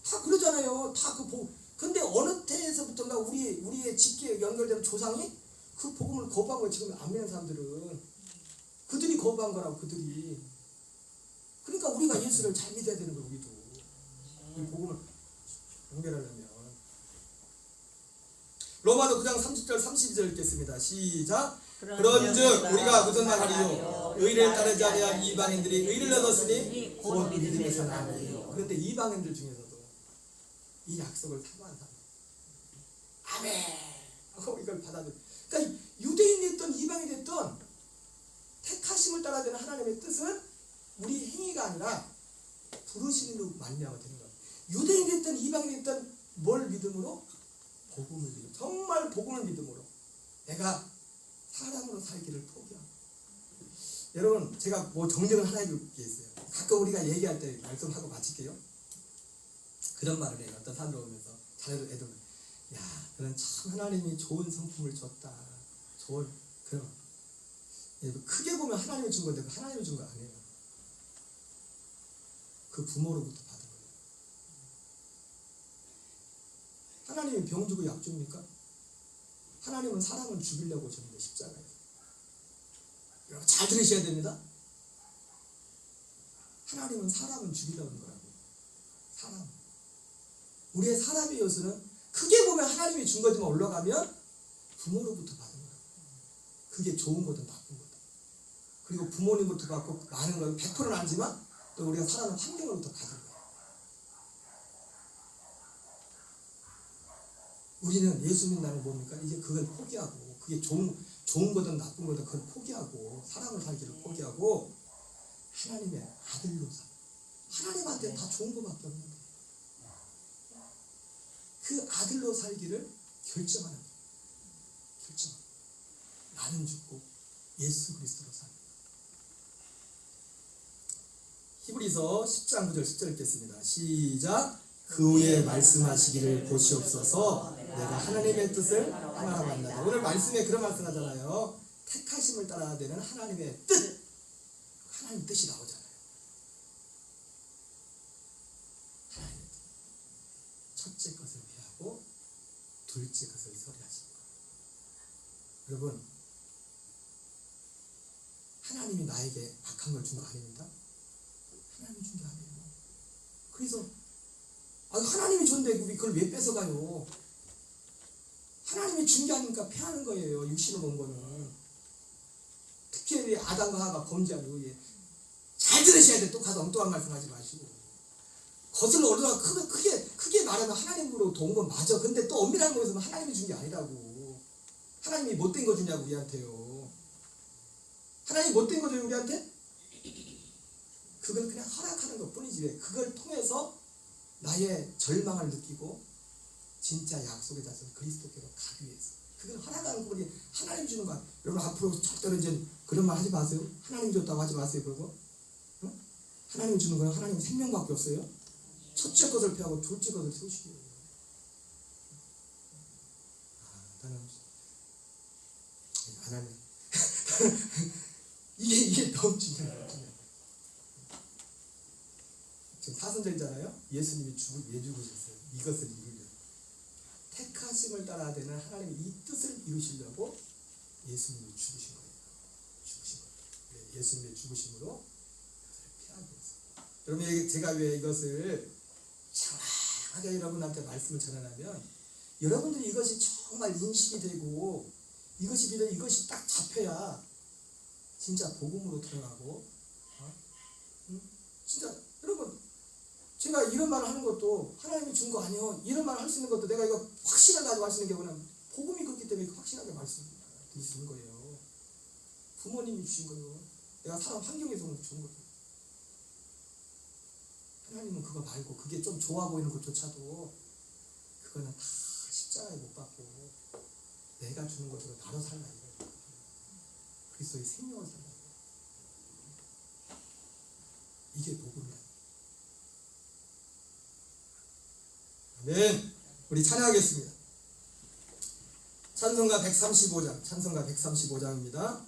다 그러잖아요. 다 그 복음. 근데 어느 때에서부터인가 우리의 직계에 연결된 조상이 그 복음을 거부한 거예요. 지금 안 믿는 사람들은. 그들이 거부한 거라고 그들이. 그러니까 우리가 예수를 잘 믿어야 되는 거예요. 우리도. 이 복음을 연결하려면. 로마서 9장 30절 32절 읽겠습니다. 시작. 그런즉 우리가 무슨 말하리요? 의를 따르지 아니한 이방인들이 의를 얻었으니 곧 믿음에서 나오리요. 그런데 이방인들 중에서도 이 약속을 사모한 사람, 아멘 하고 이걸 받아들여. 그러니까 유대인이 됐든 이방인이 됐든 택하심을 따라야 되는 하나님의 뜻은 우리 행위가 아니라 부르심으로 말미암아 되는 거예요. 유대인이 됐든 이방인이 됐든 뭘 믿음으로? 복음을 믿음. 정말 복음을 믿음으로 내가 사람으로 살기를 포기하고. 여러분 제가 뭐 정정을 하나 해줄 게 있어요. 가끔 우리가 얘기할 때 말씀하고 마칠게요. 그런 말을 해요. 어떤 사람들 오면서 자네들 애들 야 그런 참 하나님이 좋은 성품을 줬다. 좋은 그런 크게 보면 하나님이 준 건데 그 하나님이 준 거 아니에요. 그 부모로부터 받은 거예요. 하나님이 병 주고 약 줍니까? 하나님은 사람을 죽이려고 오셨는데 십자가에서. 여러분 잘 들으셔야 됩니다. 하나님은 사람은 죽이려는 거라고. 사람. 우리의 사람의 요소는 크게 보면 하나님이 준 거지만 올라가면 부모로부터 받은 거라고. 그게 좋은 거든 나쁜 거든. 그리고 부모님부터 받고 많은 건 100%는 아니지만 또 우리가 살아가는 환경으로부터 받은 거예요. 우리는 예수 믿는다는 뭡니까? 이제 그걸 포기하고 그게 좋은 거든 나쁜 거든 그걸 포기하고 사람을 살기를 포기하고 하나님의 아들로 살. 하나님한테 다 좋은 거밖에 없는데 그 아들로 살기를 결정하는 거예요. 결정. 나는 죽고 예수 그리스도로 사는 거예요. 히브리서 10장 9절 10절 읽겠습니다. 시작. 그 후에 말씀하시기를 보시옵소서. 내가 하나님의 뜻을 하나로 만나다. 오늘 말씀에 그런 말씀 하잖아요. 택하심을 따라야 되는 하나님의 뜻. 하나님의 뜻이 나오잖아요. 하나님의 뜻. 첫째 것을 피하고 둘째 것을 서리하신 것. 여러분 하나님이 나에게 악한 걸 준 거 아닙니다. 하나님이 준 게 아니에요. 그래서 하나님이 줬는데 우리 그걸 왜 뺏어가요? 하나님이 준 게 아니니까 패하는 거예요. 육신으로 온 거는. 특히 아담과 하가 범죄한 후에 잘 들으셔야 돼. 또 가서 엉뚱한 말씀하지 마시고 거슬러 올라가 크게 말하면 하나님으로 도운 건 맞아. 근데 또 엄밀하게 보면 하나님이 준 게 아니라고. 하나님이 못된 거 주냐고 우리한테요. 하나님이 못된 거 줘요 우리한테? 그걸 그냥 허락하는 것 뿐이지. 왜? 그걸 통해서 나의 절망을 느끼고 진짜 약속의 자손 그리스도께로 가기 위해서. 그걸 허락하는 것 뿐이지 하나님 주는 거. 여러분 앞으로 절대로 이제 그런 말 하지 마세요. 하나님 줬다고 하지 마세요. 그러고 응? 하나님 주는 건 하나님 생명밖에 없어요. 첫째 것을 피하고 둘째 것을 세우시기 위해요. 나는 안 하네. 이게 너무 중요해요. 지금 사순절이잖아요. 예수님이 왜 죽으셨어요? 이것을 이루려. 택하심을 따라야 되는 하나님의 이 뜻을 이루시려고 예수님이 죽으신 거예요. 죽으신 거예요. 네, 예수님의 죽으심으로 그것을 피하기 위해서. 여러분 제가 왜 이것을 장황하게 여러분한테 말씀을 전하냐면 여러분들이 이것이 정말 인식이 되고 이것이 딱 잡혀야 진짜 복음으로 들어가고 진짜 여러분 제가 이런 말을 하는 것도 하나님이 준 거 아니요. 이런 말을 할 수 있는 것도 내가 이거 확신하게 가지고 할 수 있는 경우는 복음이 그렇기 때문에 확신하게 말씀드릴 수 있는 거예요. 부모님이 주신 거예요. 내가 사람 환경에서 준 거예요. 하나님은 그거 말고 그게 좀 좋아 보이는 것조차도 그거는 다 십자가에 못 받고 내가 주는 것으로 나로 살라 이거예요. 그리스도의 생명을 살라 이게 복음이야. 아멘. 우리 찬양하겠습니다. 찬송가 135장, 찬송가 135장입니다.